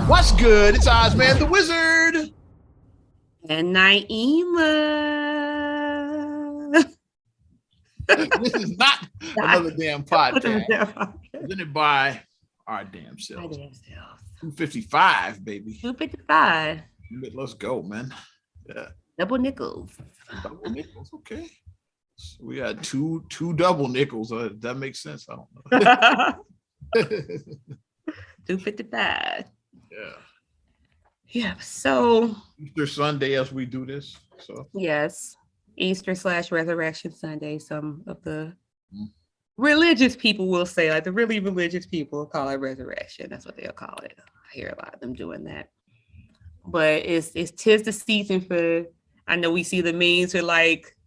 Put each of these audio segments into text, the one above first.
What's good? It's Ozman the Wizard. And Naima. This is not another damn podcast. Presented by our damn selves. 255, baby. 255. Let's go, man. Yeah. Double nickels. Double nickels, okay. So we got two double nickels. That makes sense. I don't know. 255. Yeah. Yeah. So Easter Sunday as we do this. So yes. Easter/Resurrection Sunday. Some of the religious people will say, like the really religious people call it resurrection. That's what they'll call it. I hear a lot of them doing that. But it's 'tis the season for. I know we see the memes with like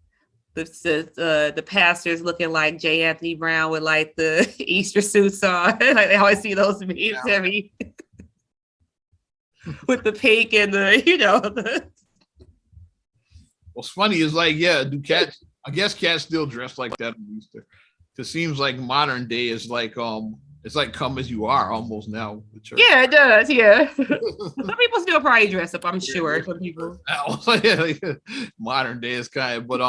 the pastors looking like J. Anthony Brown with like the Easter suits on. Like they always see those memes heavy with the pink and the What's funny is like, yeah, do cats? I guess cats still dress like that on Easter. It seems like modern day is like it's like come as you are almost now. The church. Yeah, it does. Yeah, some people still probably dress up. I'm sure some people. Modern day is kind of, but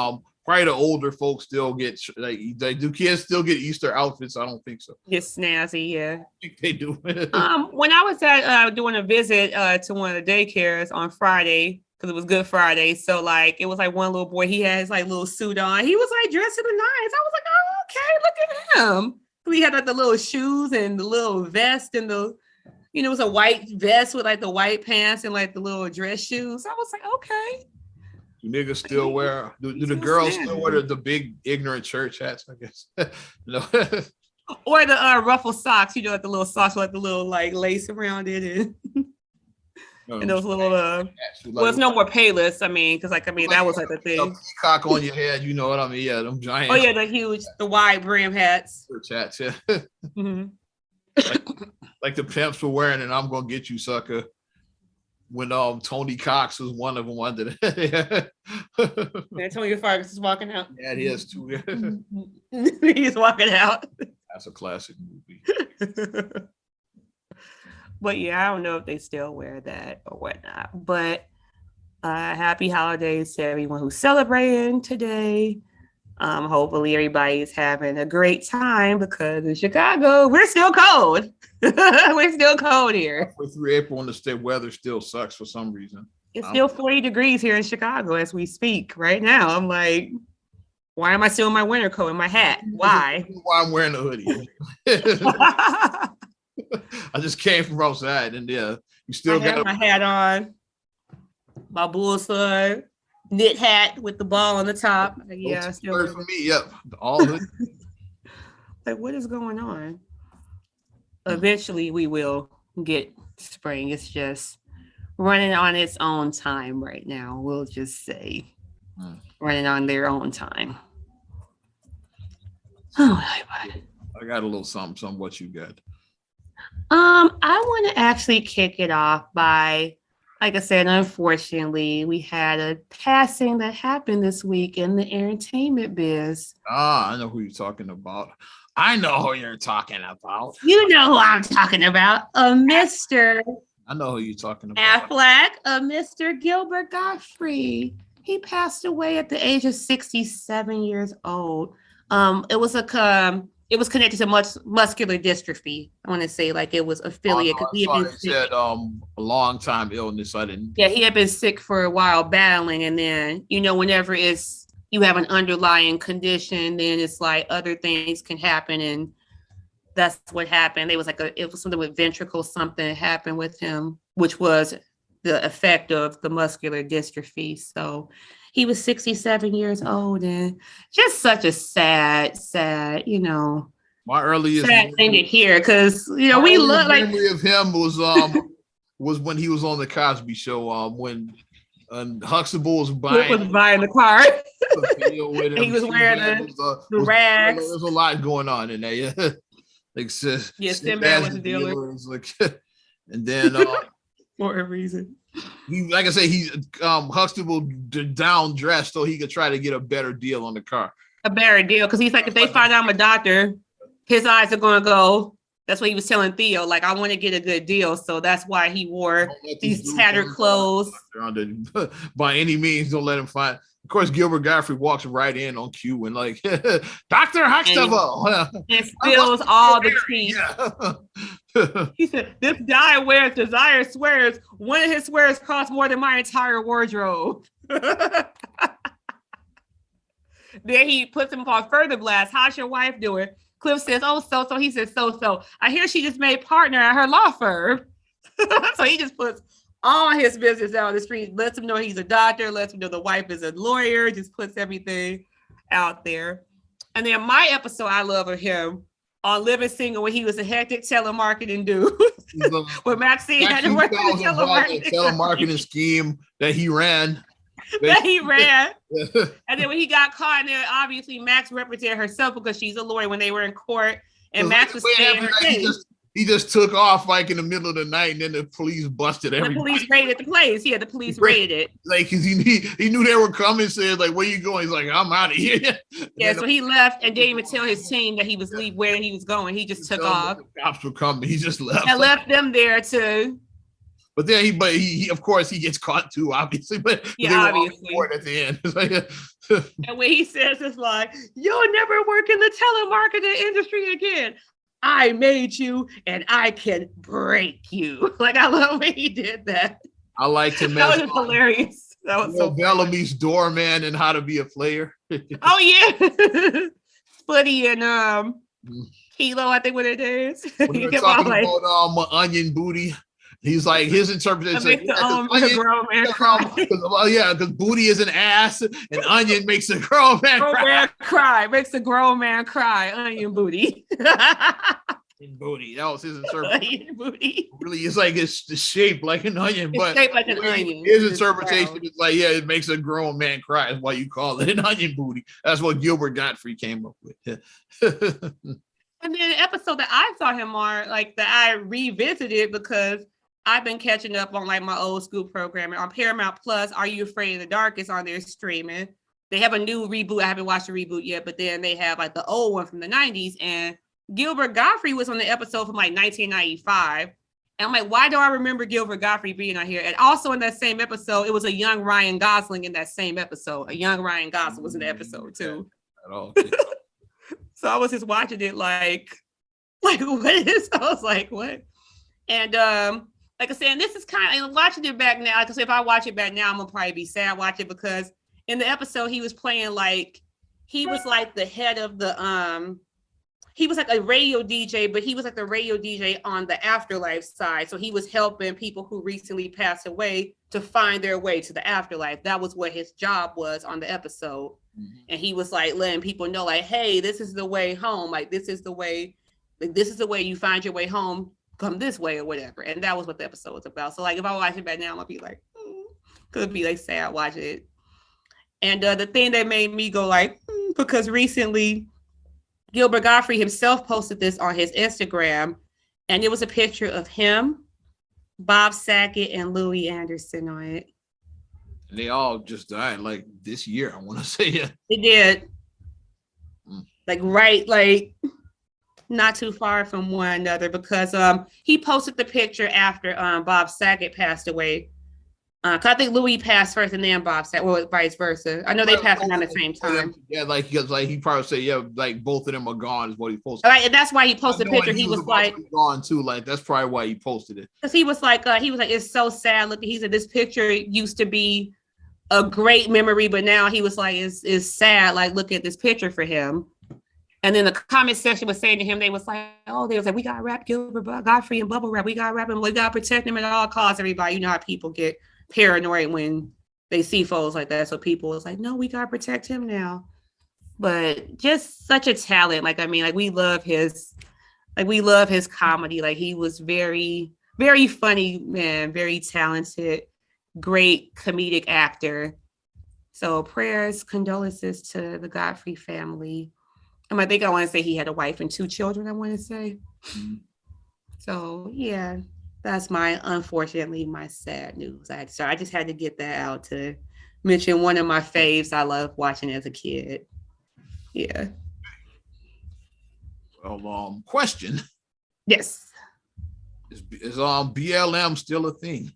probably the older folks still get like do kids still get Easter outfits? I don't think so. It's snazzy, yeah. I think they do. When I was at doing a visit to one of the daycares on Friday. Because it was Good Friday. So like it was like one little boy, he had his like little suit on. He was like dressed to the nines. I was like, oh, okay, look at him. He had like the little shoes and the little vest and it was a white vest with like the white pants and like the little dress shoes. I was like, okay. Do niggas still wear, do the girls still wear the big ignorant church hats, I guess? Or the ruffle socks, like the little socks with like the little like lace around it and those little well, it's no more Payless. I mean, because that was like the thing. Peacock on your head, you know what I mean? Yeah, them giant. Oh yeah, the wide brim hats. Hats, yeah. Mm-hmm. like the pimps were wearing, and I'm gonna get you, sucker. When Tony Cox was one of them under that. And Tony Farkas is walking out. Yeah, he is too. He's walking out. That's a classic movie. But yeah, I don't know if they still wear that or whatnot. But happy holidays to everyone who's celebrating today. Hopefully everybody's having a great time because in Chicago, we're still cold. We're still cold here. With 3 April and the state weather still sucks for some reason. It's still 40 degrees here in Chicago as we speak right now. I'm like, why am I still in my winter coat and my hat? Why? Why I'm wearing a hoodie. I just came from outside and you still got my hat on, my Bulls knit hat with the ball on the top. Yeah, still for me. Yep, all hoodie. Like, what is going on? Eventually, we will get spring. It's just running on its own time right now. We'll just say running on their own time. Oh, I got a little something. What you got? I want to actually kick it off by, like I said, unfortunately, we had a passing that happened this week in the entertainment biz. I know who you're talking about. I know who you're talking about. You know who I'm talking about. Mr. I know who you're talking about. Affleck, Mr. Gilbert Gottfried. He passed away at the age of 67 years old. It was connected to muscular dystrophy. I want to say like it was affiliated. He said a long time illness. I didn't. Yeah, he had been sick for a while battling. And then, whenever you have an underlying condition, then it's like other things can happen. And that's what happened. It was something with ventricle, something happened with him, which was the effect of the muscular dystrophy. So he was 67 years old and just such a sad, my earliest sad thing to hear because we look like memory of him was when he was on the Cosby Show when Huxtable was buying the car. He was wearing the rags. There's a lot going on in there. Yeah, like Sinbad was a dealer. And then for a reason. He, like I say, Huxtable down dressed so he could try to get a better deal on the car. A better deal because he's like, if they find out I'm a doctor, his eyes are going to go That's what he was telling Theo. Like, I want to get a good deal, so that's why he wore these tattered clothes. By any means, don't let him find. Of course, Gilbert Godfrey walks right in on cue and like, Dr. Huxtable. And spills all the tea. Yeah. He said, this guy wears desire swears. One of his swears cost more than my entire wardrobe. Then he puts him on further blast. How's your wife doing? Cliff says, oh, so. He says, so. I hear she just made partner at her law firm. So he just puts all his business out on the street, lets him know he's a doctor, lets him know the wife is a lawyer, just puts everything out there. And then my episode I love of him on Living Single when he was a hectic telemarketing dude. When Maxine had to work in the telemarketing scheme that he ran. And then when he got caught in there, obviously Max represented herself because she's a lawyer when they were in court, and Max was saying her case. He just took off like in the middle of the night, and then the police busted everybody. The police raided the place. Yeah, the police raided it. Like, cause he knew they were coming. Said like, "Where you going?" He's like, "I'm out of here." Yeah, so he left and didn't even tell his team that he was where he was going. He just took off. The cops were coming. He just left. And left them there to. But then he of course he gets caught too, obviously. But yeah, obviously. At the end, and when he says it's like, "You'll never work in the telemarketing industry again. I made you and I can break you." Like, I love when he did that. I liked him. That was hilarious. That was so Bellamy's doorman and How to Be a Player. Oh yeah. Splitty and Kilo, I think what it is. When they're talking about onion booty. He's like, his interpretation is like, grown man cry. Because booty is an ass and onion makes a grown man cry. Makes a grown man cry. Onion booty. Booty. That was his interpretation. Onion booty. Really, it's like it's shaped like an onion, but shaped like an onion. His interpretation is like, yeah, it makes a grown man cry. That's why you call it an onion booty. That's what Gilbert Godfrey came up with. And then an episode that I saw him on, like that I revisited because I've been catching up on like my old school programming on Paramount Plus. Are You Afraid of the Dark is on there streaming. They have a new reboot. I haven't watched the reboot yet, but then they have like the old one from the 90s. And Gilbert Godfrey was on the episode from like 1995. And I'm like, why do I remember Gilbert Godfrey being on here? And also in that same episode, it was a young Ryan Gosling in that same episode. A young Ryan Gosling was in the episode too. So I was just watching it like what is? I was like, what? And like I said, this is kind of watching it back now. Because if I watch it back now, I'm gonna probably be sad watching it because in the episode he was playing like he was like the head of the he was like a radio DJ, but he was like the radio DJ on the afterlife side. So he was helping people who recently passed away to find their way to the afterlife. That was what his job was on the episode. Mm-hmm. And he was like letting people know, like, hey, this is the way home. Like this is the way you find your way home. Come this way or whatever. And that was what the episode was about. So like if I watch it back now, I'm gonna be like, could be like sad watching it. And the thing that made me go like, because recently Gilbert Godfrey himself posted this on his Instagram, and it was a picture of him, Bob Saget, and Louis Anderson on it. And they all just died like this year, I want to say it. They did. Like not too far from one another, because he posted the picture after Bob Saget passed away. Cause I think Louis passed first and then Bob Saget, well, vice versa. I know they passed around the same time. Yeah, like he probably said, yeah, like both of them are gone is what he posted. Right, and that's why he posted the picture. He was like gone too. Like that's probably why he posted it. Because he was like, it's so sad. Look, he said this picture used to be a great memory, but now he was like, it's sad. Like, look at this picture for him. And then the comment section was saying to him, they was like, we gotta wrap Gilbert Godfrey in bubble wrap. We gotta wrap him. We gotta protect him at all costs. Everybody, you know how people get paranoid when they see folks like that. So people was like, no, we gotta protect him now. But just such a talent. Like, I mean, like we love his comedy. Like he was very, very funny, man, very talented, great comedic actor. So prayers, condolences to the Godfrey family. I think I want to say he had a wife and 2 children, I want to say. Mm-hmm. So yeah, that's unfortunately my sad news. I just had to get that out to mention one of my faves I loved watching as a kid. Yeah. Well, question. Yes. Is BLM still a thing?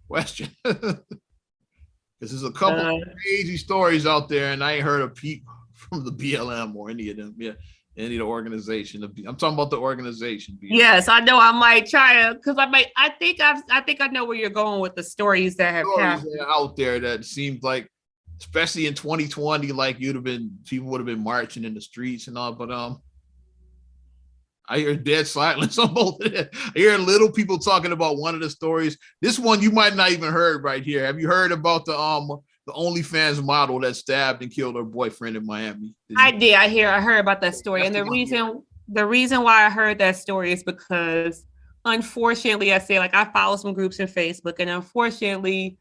Question. Because there's a couple of crazy stories out there, and I ain't heard a peep from the BLM or any of them. Yeah, any of the organization. I'm talking about the organization. BLM. Yes, I know. I might try to, because I think I know where you're going with the stories that have happened that are out there that seemed like, especially in 2020, like people would have been marching in the streets and all, but I hear dead silence on both of them. I hear little people talking about one of the stories. This one you might not even heard right here. Have you heard about the OnlyFans model that stabbed and killed her boyfriend in Miami? I did. I heard about that story. And the reason why I heard that story is because, unfortunately, I say, like, I follow some groups in Facebook, and unfortunately,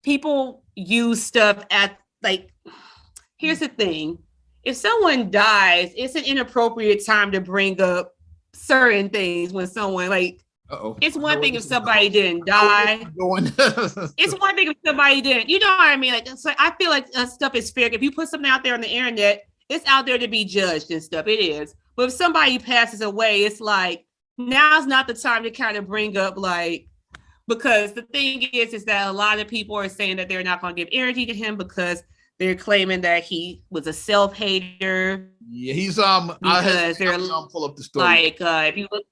people use stuff at, like, here's the thing. If someone dies, it's an inappropriate time to bring up certain things when someone, like, it's one thing if somebody didn't die. It's one thing if somebody didn't, you know what I mean? Like, so I feel like stuff is fair. If you put something out there on the internet, it's out there to be judged and stuff. It is. But if somebody passes away, it's like, now's not the time to kind of bring up, like, because the thing is that a lot of people are saying that they're not going to give energy to him because they're claiming that he was a self-hater. Yeah, he's because they're pull up the story. Like if you look,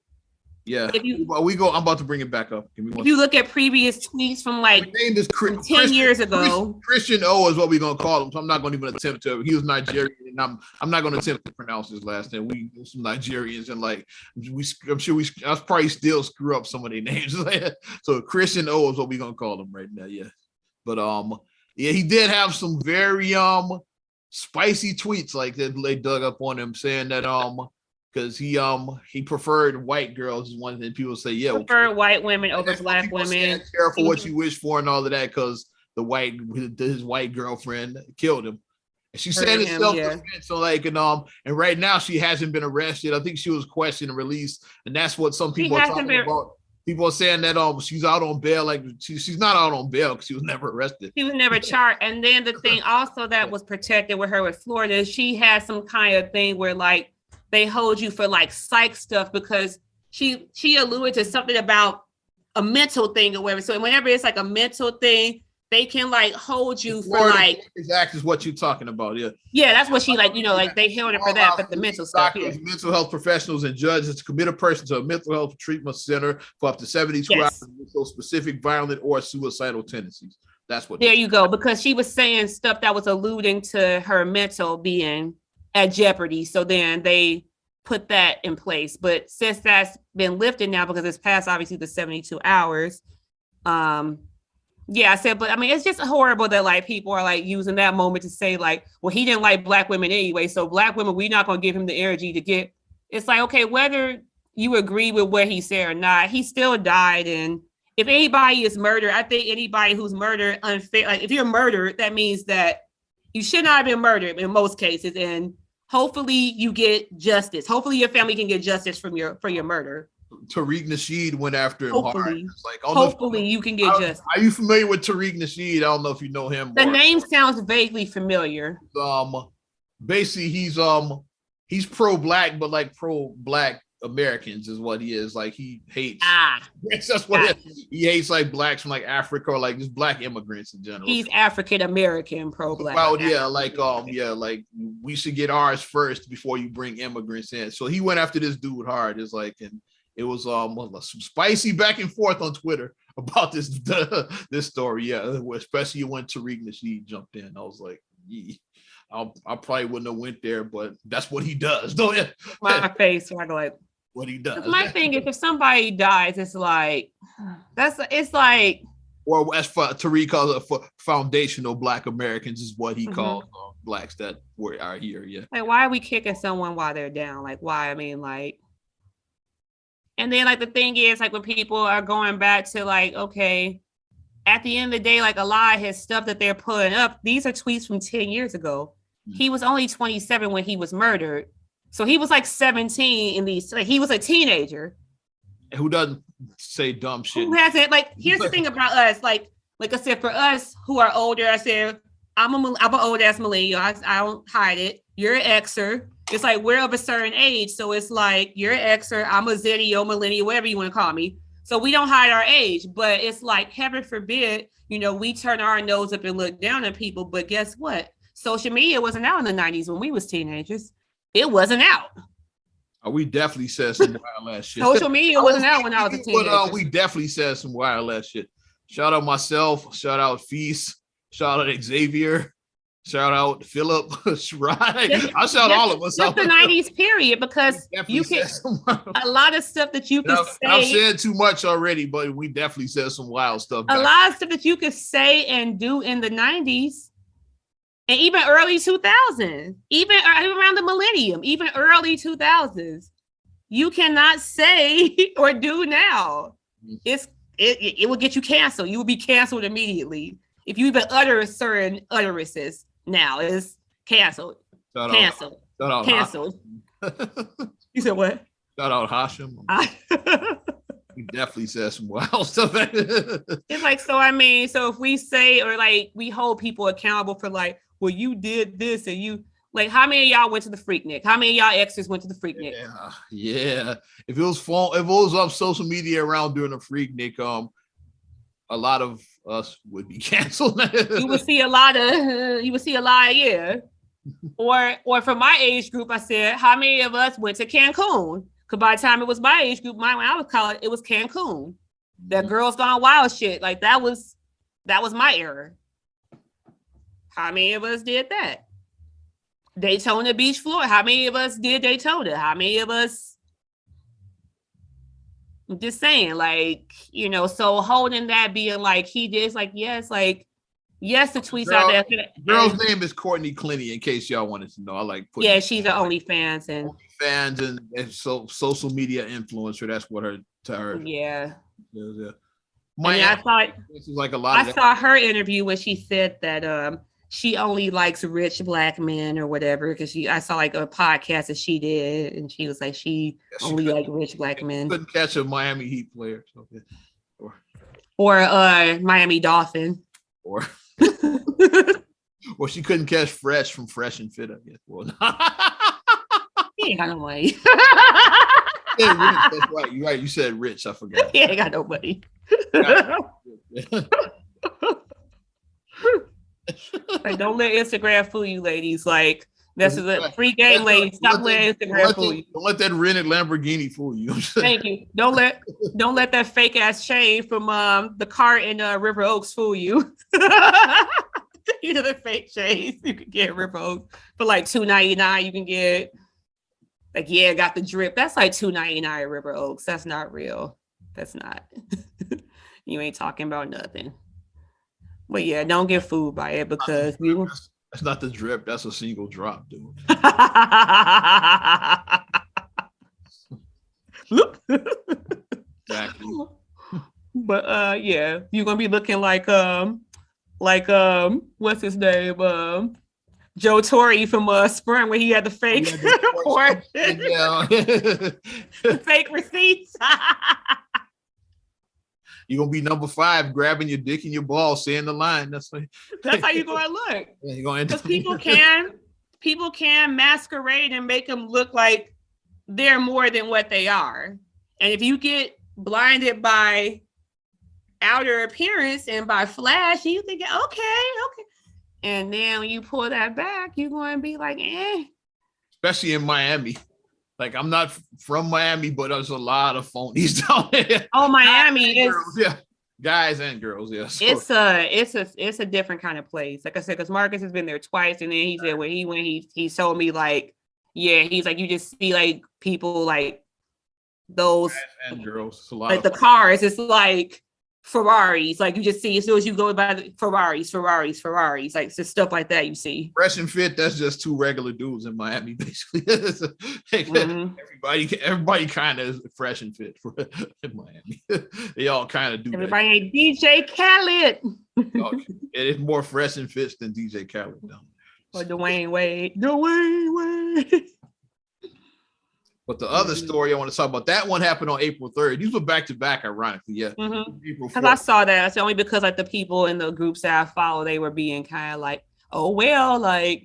I'm about to bring it back up. If you look at previous tweets from like 10 years ago, Christian O is what we're gonna call him. So I'm not gonna even attempt to. He was Nigerian, and I'm not gonna attempt to pronounce his last name. We some Nigerians, and like I'm sure I probably still screw up some of their names. So Christian O is what we're gonna call him right now. Yeah, but yeah, he did have some very spicy tweets like that they dug up on him, saying that because he preferred white girls is one thing people say. Yeah, preferred white women over black women. Careful what you wish for and all of that, because his white girlfriend killed him. And she said it's self-defense. Yeah. So like and right now she hasn't been arrested. I think she was questioned and released, and that's what some people are talking about. People are saying that she's out on bail. Like she's not out on bail because she was never arrested. She was never charged. And then the thing also that was protected with her with Florida, she had some kind of thing where like they hold you for like psych stuff because she alluded to something about a mental thing or whatever. So whenever it's like a mental thing, they can like hold you for like exactly what you're talking about. Yeah, that's what she like, like they held her for that, but the mental stuff. Doctors, mental health professionals, and judges to commit a person to a mental health treatment center for up to 72 hours with those specific violent or suicidal tendencies. That's what. There you go, because she was saying stuff that was alluding to her mental being at jeopardy. So then they put that in place. But since that's been lifted now because it's past obviously the 72 hours, yeah, I said, but I mean, it's just horrible that like people are like using that moment to say like, well, he didn't like black women anyway. So black women, we're not going to give him the energy to get. It's like, okay, whether you agree with what he said or not, he still died. And if anybody is murdered, I think anybody who's murdered unfair, like if you're murdered, that means that you should not have been murdered in most cases. And hopefully you get justice. Hopefully your family can get justice for your murder. Tariq Nasheed went after him hopefully. hard. Like, hopefully you can get justice. Are you familiar with Tariq Nasheed? I don't know if you know him. The name sounds vaguely familiar. Basically he's pro-black, but like pro-black Americans is what he is. Like he hates. That's what he hates, like blacks from like Africa or like just black immigrants in general. He's African American pro-black. Well, yeah, like like we should get ours first before you bring immigrants in. So he went after this dude hard. It's like, and it was some spicy back and forth on Twitter about this story. Yeah, especially when Tariq Nasheed jumped in. I was like, I probably wouldn't have went there, but that's what he does. Don't you? My face, like what he does. My thing is, if somebody dies, it's like or as for Tariq calls it, for foundational black Americans is what he calls blacks that are here. Yeah. Like, why are we kicking someone while they're down? Like, why? I mean, like. And then, like, the thing is, like, when people are going back to, like, okay, at the end of the day, like, a lot of his stuff that they're putting up, these are tweets from 10 years ago. He was only 27 when he was murdered. So he was, like, 17 in these, like, he was a teenager. Who doesn't say dumb shit? Who hasn't, like, here's the thing about us. Like I said, for us who are older, I said, I'm an old-ass millennial. I don't hide it. You're an Xer. It's like we're of a certain age. So it's like you're Xer, I'm a Zennial, millennial, whatever you want to call me. So we don't hide our age, but it's like, heaven forbid, we turn our nose up and look down at people. But guess what? Social media wasn't out in the 90s when we was teenagers. It wasn't out. We definitely said some wild ass shit. Social media wasn't out when I was a teenager. But we definitely said some wild ass shit. Shout out myself. Shout out Feast. Shout out Xavier. Shout out Philip. Right? I shout all of us out. Just the 90s period, because you can a lot of stuff that you could say. I've said too much already, but we definitely said some wild stuff. A lot of stuff that you could say and do in the 90s. And even early 2000s, even around the millennium, even early 2000s, you cannot say or do now. It will get you canceled. You will be canceled immediately if you even utter certain utterances. Now it's canceled. Canceled. You said what? Shout out Hashim. We definitely said some wild stuff. It's like, so if we say, or like we hold people accountable for like, well, you did this and you, like, how many of y'all went to the Freaknik? How many of y'all exes went to the Freaknik? Yeah. If it was on social media around during the Freaknik, a lot of us would be canceled. You would see a lot, yeah. Or for my age group, I said, how many of us went to Cancun? Because by the time it was my age group, when I was college, it was Cancun. That Girls Gone Wild shit. Like that was my era. How many of us did that? Daytona Beach, Florida. How many of us did Daytona? How many of us? I'm just saying, like, so holding that, being like, he did, like, yes, the tweets out there. Girl's name is Courtney Clinty, in case y'all wanted to know. I like putting. Yeah, she's an OnlyFans and so social media influencer. That's what her. Yeah. Yeah. I thought this is like a lot. I saw her interview when she said that she only likes rich Black men or whatever, because I saw like a podcast that she did, and she was like she only liked rich Black men. Couldn't catch a Miami Heat player, or Miami Dolphin, or she couldn't catch Fresh from Fresh and Fit. I guess. Well, he ain't got no money. Yeah, Rich, that's right. You're right. You said Rich. I forgot. He ain't got no money. Like, don't let Instagram fool you, ladies. Like, this is a free game, ladies. Stop letting Instagram fool you. Don't let that rented Lamborghini fool you. Thank you. Don't let that fake ass chain from the car in River Oaks fool you. You know the fake chains you can get River Oaks for like $2.99. You can get got the drip. That's like $2.99 at River Oaks. That's not real. That's not. You ain't talking about nothing. But yeah, don't get fooled by it, because that's not the drip. That's a single drop, dude. Exactly. But yeah, you're gonna be looking like what's his name? Joe Torre from Sprint, where he had the fake fake receipts. You're gonna be number 5, grabbing your dick and your ball, saying the line. That's how you're gonna look. Yeah, you're gonna because people can masquerade and make them look like they're more than what they are. And if you get blinded by outer appearance and by flash, you think, okay. And then when you pull that back, you're going to be like, eh. Especially in Miami. Like, I'm not from Miami, but there's a lot of phonies down there. Oh, Miami is. Guys and girls, yes. It's a different kind of place. Like I said, because Marcus has been there twice, and then he said when he went, he told me like, yeah, he's like, you just see like people like those guys and girls, like the cars. It's like Ferraris, like you just see as soon as you go by the Ferraris, like just stuff like that you see. Fresh and Fit, that's just 2 regular dudes in Miami, basically. Everybody kind of is fresh and fit in Miami. They all kind of do. Everybody ain't DJ Khaled. It is more fresh and fits than DJ Khaled down there. Or Dwayne Wade. But the other story I want to talk about, that one happened on April 3rd. These were back to back, ironically. Yeah. Because I saw that. It's only because like the people in the groups that I follow, they were being kind of like, karma.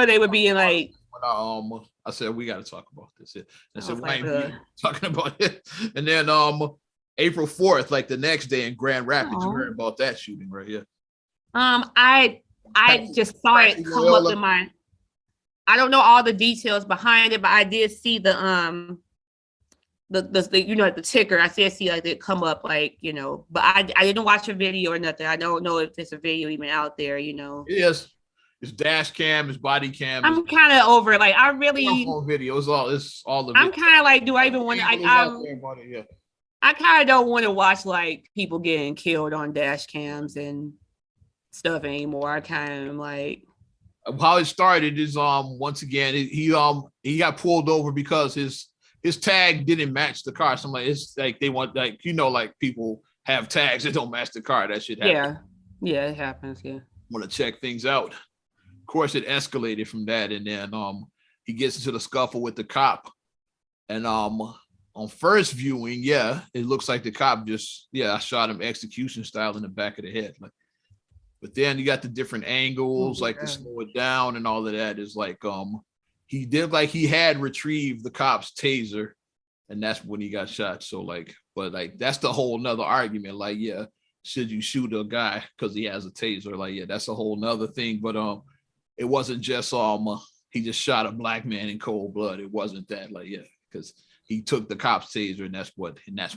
They were being like, I said we got to talk about this. I said why like ain't we talking about it? And then April 4th, like the next day in Grand Rapids, you heard about that shooting, right? Yeah. I just saw it come up in my. I don't know all the details behind it, but I did see the the ticker. I did see like it come up like, but I didn't watch a video or nothing. I don't know if there's a video even out there, Yes. It's dash cam, it's body cam. I'm kind of over it. Like I really video. It's all the I'm kind of like, do I even want to I kind of don't want to watch like people getting killed on dash cams and stuff anymore. I kind of like how it started is once again he got pulled over because his tag didn't match the car. So it's like they want like like people have tags that don't match the car. That shit happens. Yeah, it happens. Yeah, want to check things out. Of course, it escalated from that, and then he gets into the scuffle with the cop, and on first viewing, it looks like the cop just shot him execution style in the back of the head. Like, but then you got the different angles, to slow it down and all of that is like he did like he had retrieved the cop's taser, and that's when he got shot. So but that's the whole nother argument. Like, should you shoot a guy because he has a taser? Like, that's a whole nother thing. But it wasn't just he just shot a black man in cold blood. It wasn't that because he took the cop's taser, and that's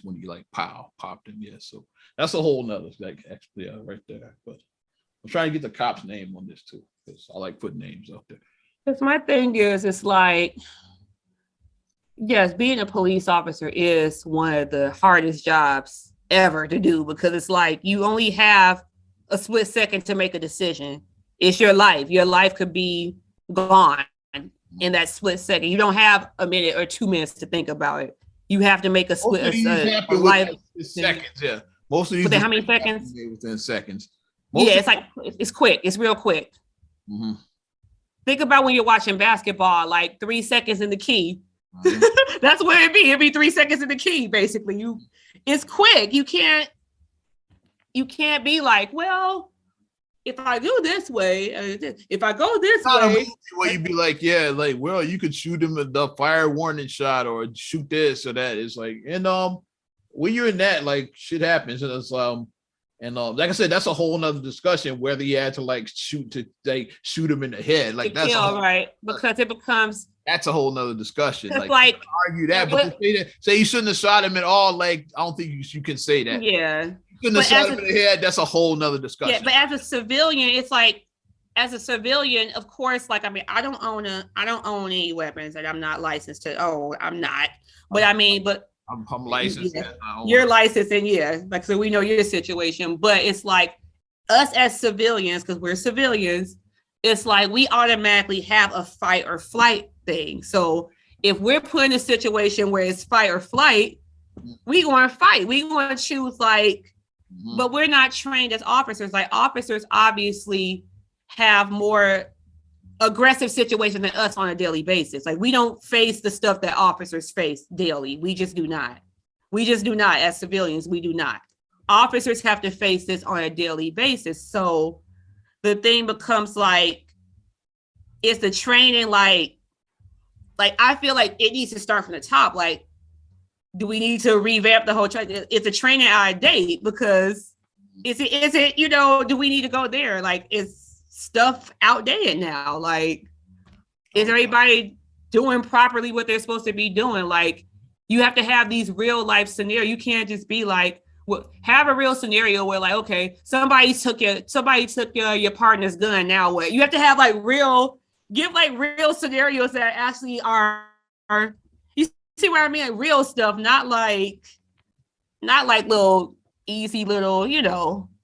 when he popped him. Yeah, so that's a whole nother right there. But I'm trying to get the cop's name on this too, because I like putting names out there. Because my thing is, it's like, yes, being a police officer is one of the hardest jobs ever to do, because it's like you only have a split second to make a decision. It's your life. Your life could be gone in that split second. You don't have a minute or 2 minutes to think about it. You have to make a split life seconds. Yeah, most of these. Within how many seconds? Within seconds. It's quick. It's real quick. Mm-hmm. Think about when you're watching basketball, like 3 seconds in the key. Mm-hmm. That's what it'd be. It'd be 3 seconds in the key, basically. It's quick. You can't be like, well, if I go this way, if I go this way, where you'd be like, well, you could shoot him the fire warning shot or shoot this or that. It's like, and when you're in that, like, shit happens, and it's and like I said, that's a whole nother discussion whether you had to shoot him in the head, like that's right, because it becomes that's a whole nother discussion. Like argue that, but say you shouldn't have shot him at all. Like, I don't think you can say that. Yeah. Couldn't have shot him in the head. That's a whole nother discussion. Yeah, but as a civilian, it's like, as a civilian, of course, like, I mean, I don't own any weapons, and I'm not licensed to. I'm not. But I mean, I'm licensed. Yeah. You're licensed, and so we know your situation. But it's like us as civilians, because we're civilians, it's like we automatically have a fight or flight thing. So if we're put in a situation where it's fight or flight, we going to fight. We going to choose but we're not trained as officers. Like, officers obviously have more aggressive situations than us on a daily basis. Like, we don't face the stuff that officers face daily. We just do not. As civilians, we do not. Officers have to face this on a daily basis. So the thing becomes it's the training, like I feel like it needs to start from the top. Like, do we need to revamp the whole training? It's a training out of date, because is it do we need to go there? Like, is stuff outdated now? Like, is everybody doing properly what they're supposed to be doing? Like, you have to have these real life scenarios. You can't just be like, have a real scenario where, like, okay, somebody took your partner's gun. Now what? You have to have real scenarios that actually are see what I mean? Like, real stuff, not like little easy little,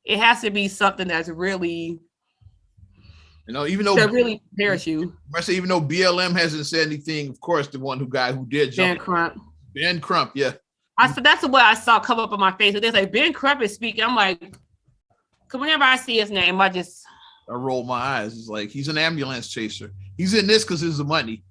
it has to be something that's really, even though that really prepares you. I say, even though BLM hasn't said anything, of course, the guy who did jump. Ben Crump, yeah. That's what I saw come up on my face. They're like, Ben Crump is speaking. I'm like, because whenever I see his name, I roll my eyes. It's like, he's an ambulance chaser. He's in this because it's the money.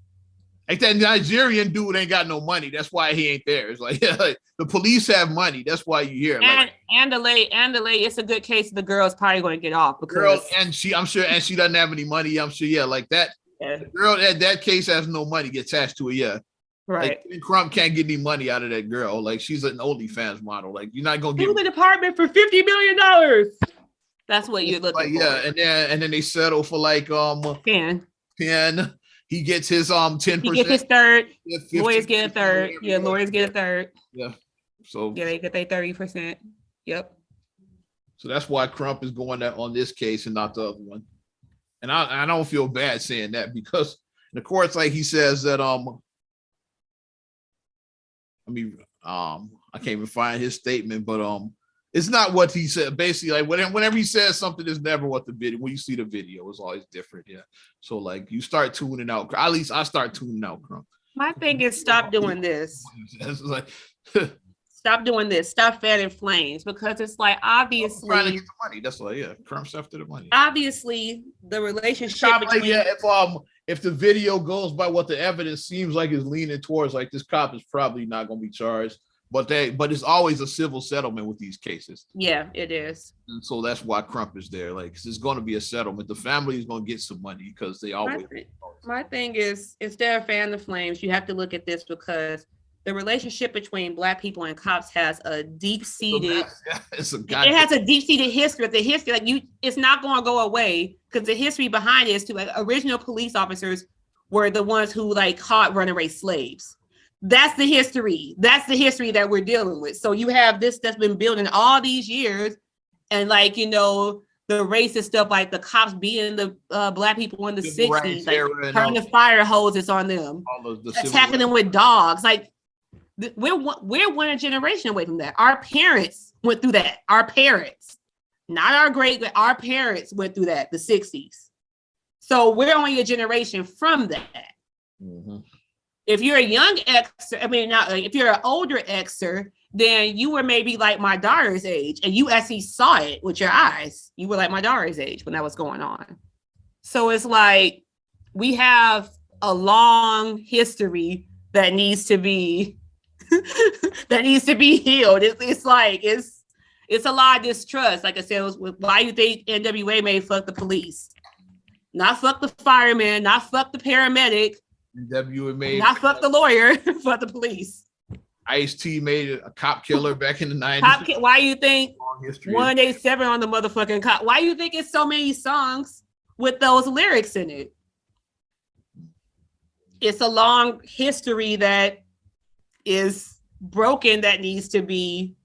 Like, that Nigerian dude ain't got no money. That's why he ain't there. It's like, the police have money. That's why you hear. And the lady, it's a good case. The girl's probably going to get off because I'm sure she doesn't have any money. I'm sure, like that. The girl that case has no money get attached to it. Yeah. Right. Like, Crump can't get any money out of that girl. Like, she's an OnlyFans model. Like, you're not gonna Give get the department for $50 million. That's what you're looking for. Yeah, and then they settle for like 10. He gets his 10%. He gets his third. 15, Lawyers get a third. whatever, Yeah, lawyers get a third. Yeah. So yeah, they get their 30%. Yep. So that's why Crump is going on this case and not the other one. And I don't feel bad saying that, because in the courts, like he says that I can't even find his statement, but it's not what he said. Basically, like whenever he says something, it's never what the video. When you see the video, it's always different. Yeah. So like you start tuning out. At least I start tuning out Crump. My thing is, stop doing this. It's like stop doing this. Stop fanning flames, because it's like, obviously trying to get the money. That's why, yeah, Crump's after the money. Obviously, the relationship between, yeah, if the video goes by what the evidence seems like is leaning towards, like this cop is probably not going to be charged, but it's always a civil settlement with these cases. Yeah, it is. And so that's why Crump is there. Like, it's going to be a settlement. The family is going to get some money because they always. My thing is, instead of fanning the flames, you have to look at this, because the relationship between Black people and cops has a deep-seated. It has a deep-seated history. The history, like it's not going to go away, because the history behind it is to, like, original police officers were the ones who like caught runaway slaves. That's the history. That's the history that we're dealing with. So you have this that's been building all these years, and like, you know, the racist stuff, like the cops being the Black people in the 60s, like turning the fire hoses on them, attacking them with dogs. Like, we're one generation away from that. Our parents went through that. Our parents, not our our parents went through that, the 60s. So we're only a generation from that. Mm-hmm. If you're a young Xer, if you're an older Xer, then you were maybe like my daughter's age, and you actually saw it with your eyes. You were like my daughter's age when that was going on. So it's like, we have a long history that needs to be healed. It's like, it's a lot of distrust. Like I said, why you think NWA made fuck the police? Not fuck the fireman, not fuck the paramedic. NWA made not fuck the lawyer, fuck the police. Ice-T made a cop killer back in the 90s. Why you think 187 on the motherfucking cop? Why you think it's so many songs with those lyrics in it? It's a long history that is broken, that needs to be.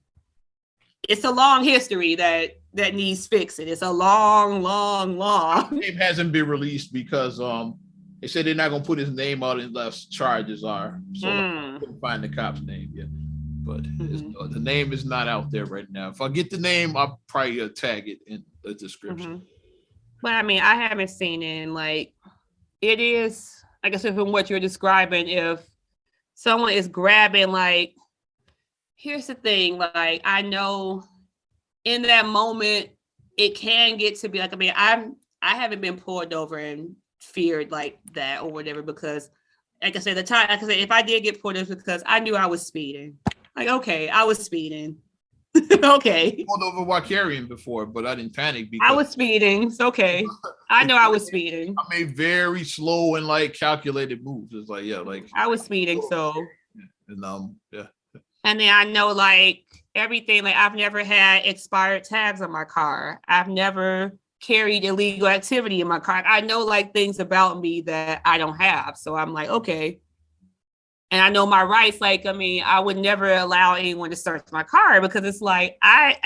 It's a long history that needs fixing. It's a long. It hasn't been released because they said they're not gonna put his name out unless charges are. So I couldn't find the cop's name yet. But the name is not out there right now. If I get the name, I'll probably tag it in the description. But I mean, I haven't seen it. And like, it is, I guess, from what you're describing, if someone is grabbing, like, here's the thing, like, I know in that moment it can get to be like, I haven't been pulled over and feared like that or whatever, because like I said, if I did get pulled over, because I knew I was speeding. Like, okay, I was speeding. Okay. Pulled over while carrying before, but I didn't panic because I was speeding. It's okay. I know I was speeding. I made very slow and like calculated moves. It's like, yeah, like I was speeding. So and yeah. And then I know like everything, like I've never had expired tags on my car. I've never carried illegal activity in my car. I know like things about me that I don't have. So I'm like, okay. And I know my rights. Like, I would never allow anyone to search my car, because it's like,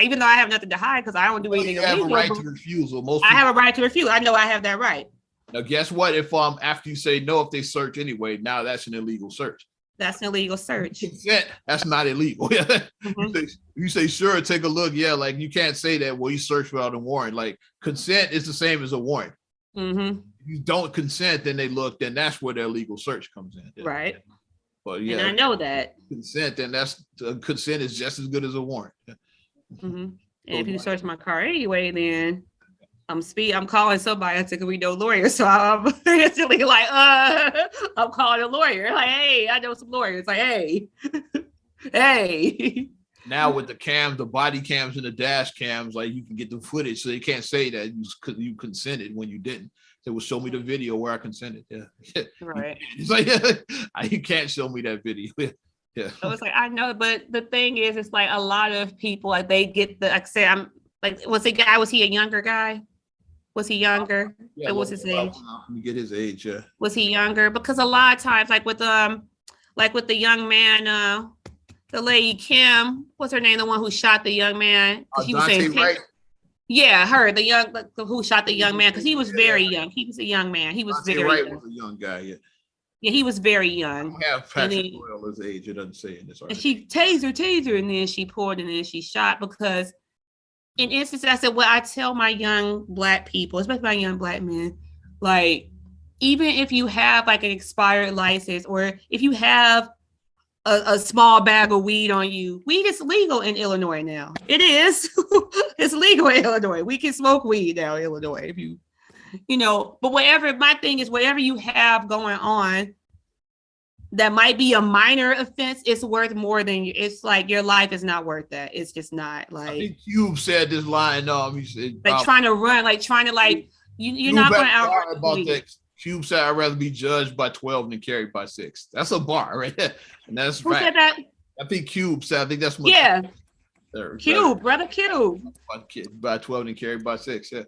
even though I have nothing to hide because I don't do anything illegal. You have a right to refusal. I have a right to refuse. I know I have that right. Now, guess what? If after you say no, if they search anyway, now that's an illegal search. That's an illegal search. Consent, that's not illegal. You say, sure, take a look. Yeah, like you can't say that, well, you search without a warrant. Like, consent is the same as a warrant. If you don't consent, then they look, then that's where their legal search comes in. Yeah. Right. But yeah, and I know that. Consent, then consent is just as good as a warrant. And if you search my car anyway, then I'm calling somebody. I think we know lawyers, so I'm instantly like, I'm calling a lawyer. Like, hey, I know some lawyers. Like, hey. Now with the body cams and the dash cams, like you can get the footage, so they can't say that you consented when you didn't. They will show me the video where I consented. Yeah. Right. It's like you can't show me that video. Yeah. So it's like I know, but the thing is, it's like a lot of people like they get the like say I'm like was he a younger guy? Was he younger? Yeah, like, what's his age? Let me get his age. Yeah. Was he younger? Because a lot of times, like with the young man, the lady Kim, what's her name? The one who shot the young man. She was saying, Right? Yeah, her, the young who shot the young man because he was very young. He was a young man. He was very Wright young. was a young guy. Yeah. Yeah, he was very young. I have Patrick Doyle's age. It doesn't say in this article. And she taser, and then she pulled, and then she shot because in instances, I said, well, I tell my young Black people, especially my young Black men, like, even if you have like an expired license or if you have a small bag of weed on you, weed is legal in Illinois now. It is. It's legal in Illinois. We can smoke weed now in Illinois if you but my thing is, whatever you have going on that might be a minor offense, it's worth more than it's like your life is not worth that. It's just not like. I think Cube said this line. He said like trying to run, like trying to like you're not going to outrun about that. Cube said I'd rather be judged by 12 than carried by 6. That's a bar right there, and that's who said that? I think Cube said. I think that's what. Yeah. Cube, brother Cube. By 12 and carried by 6. Yeah.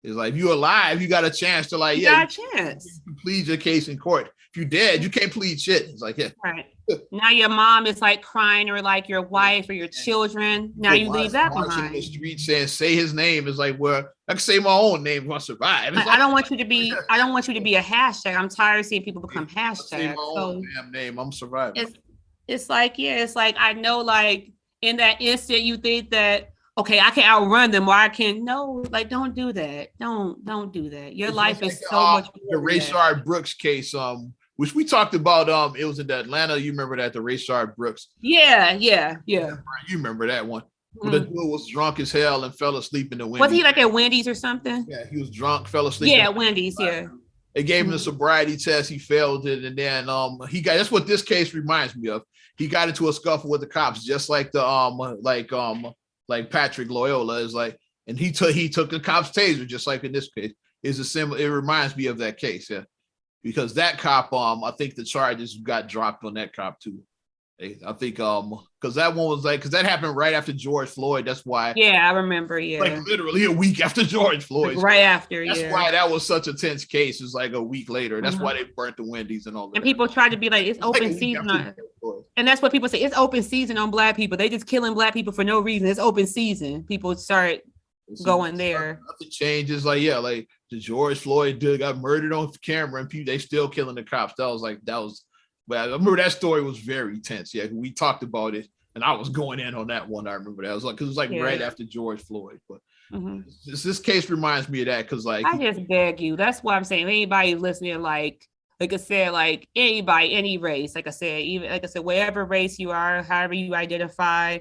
It's like if you're alive, you got a chance to like, you got a chance. You plead your case in court. If you're dead, you can't plead shit. It's like, yeah. Right. Now your mom is like crying, or like your wife or your children. Now you leave that behind. In the street saying, say his name. Is like, well, I can say my own name if I survive. Like, I don't want you to be a hashtag. I'm tired of seeing people become hashtags. Say my own damn name. I'm surviving. It's like, it's like, I know, like in that instant you think that, okay, I can outrun them, or I can. No, like, don't do that. Don't do that. Your life is so much. The Rayshard Brooks case, which we talked about. It was in Atlanta. You remember that, the Rayshard Brooks? Yeah. You remember that one? Mm-hmm. The dude was drunk as hell and fell asleep in the Wendy's. Was he like at Wendy's or something? Yeah, he was drunk, fell asleep. Yeah, Wendy's. Yeah. They gave him the sobriety test. He failed it, and then he got. That's what this case reminds me of. He got into a scuffle with the cops, just like the like Patrick Loyola is like, and he took the cop's taser, just like in this case. Is a similar. It reminds me of that case, yeah, because that cop, I think the charges got dropped on that cop too. I think because that one was like, because that happened right after George Floyd. That's why. Yeah, I remember. Yeah, like literally a week after George Floyd. Like right after. That's why that was such a tense case. It's like a week later. That's why they burnt the Wendy's and all that. And people tried to be like, it's open season. And that's what people say. It's open season on Black people. They just killing Black people for no reason. It's open season. People start going there. Nothing changes. Like, yeah, like the George Floyd dude got murdered on camera, and they still killing the cops. That was. But I remember that story was very tense. Yeah, we talked about it, and I was going in on that one. I remember that. It was like, because it was like right after George Floyd. But this case reminds me of that, because like, I just beg you. That's why I'm saying, anybody listening, like I said, like anybody, any race, like I said, whatever race you are, however you identify,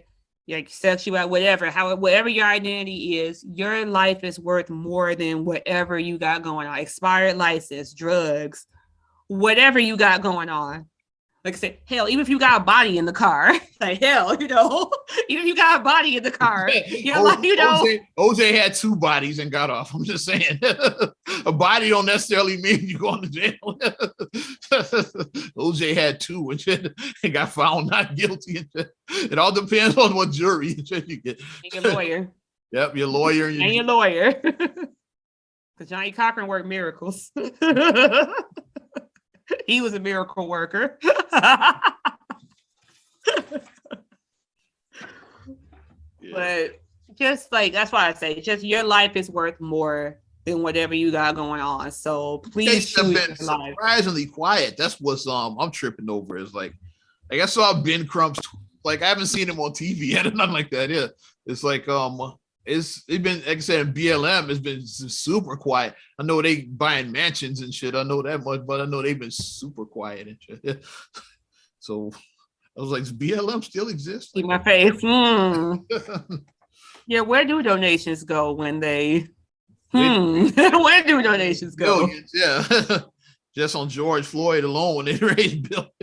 like sexuality, whatever your identity is, your life is worth more than whatever you got going on. Expired license, drugs, whatever you got going on. Like I said, hell, even if you got a body in the car, like hell, even if you got a body in the car, OJ had 2 bodies and got off. I'm just saying, a body don't necessarily mean you going to jail. OJ had 2 and got found not guilty. It all depends on what jury you get. Your lawyer. Yep, your lawyer. And your lawyer. Because Johnny Cochran worked miracles. He was a miracle worker. But just like, that's why I say, just your life is worth more than whatever you got going on. So please choose your life. Surprisingly quiet. That's what's I'm tripping over. Is like I saw Ben Crump's, like I haven't seen him on TV yet or nothing like that. Yeah, it's like it's been, like I said, BLM has been super quiet. I know they buying mansions and shit. I know that much, but I know they've been super quiet and shit. So I was like, does BLM still exist? See my face. Yeah, where do donations go when they? Where do donations go? Billions, yeah. Just on George Floyd alone, when they raised billions.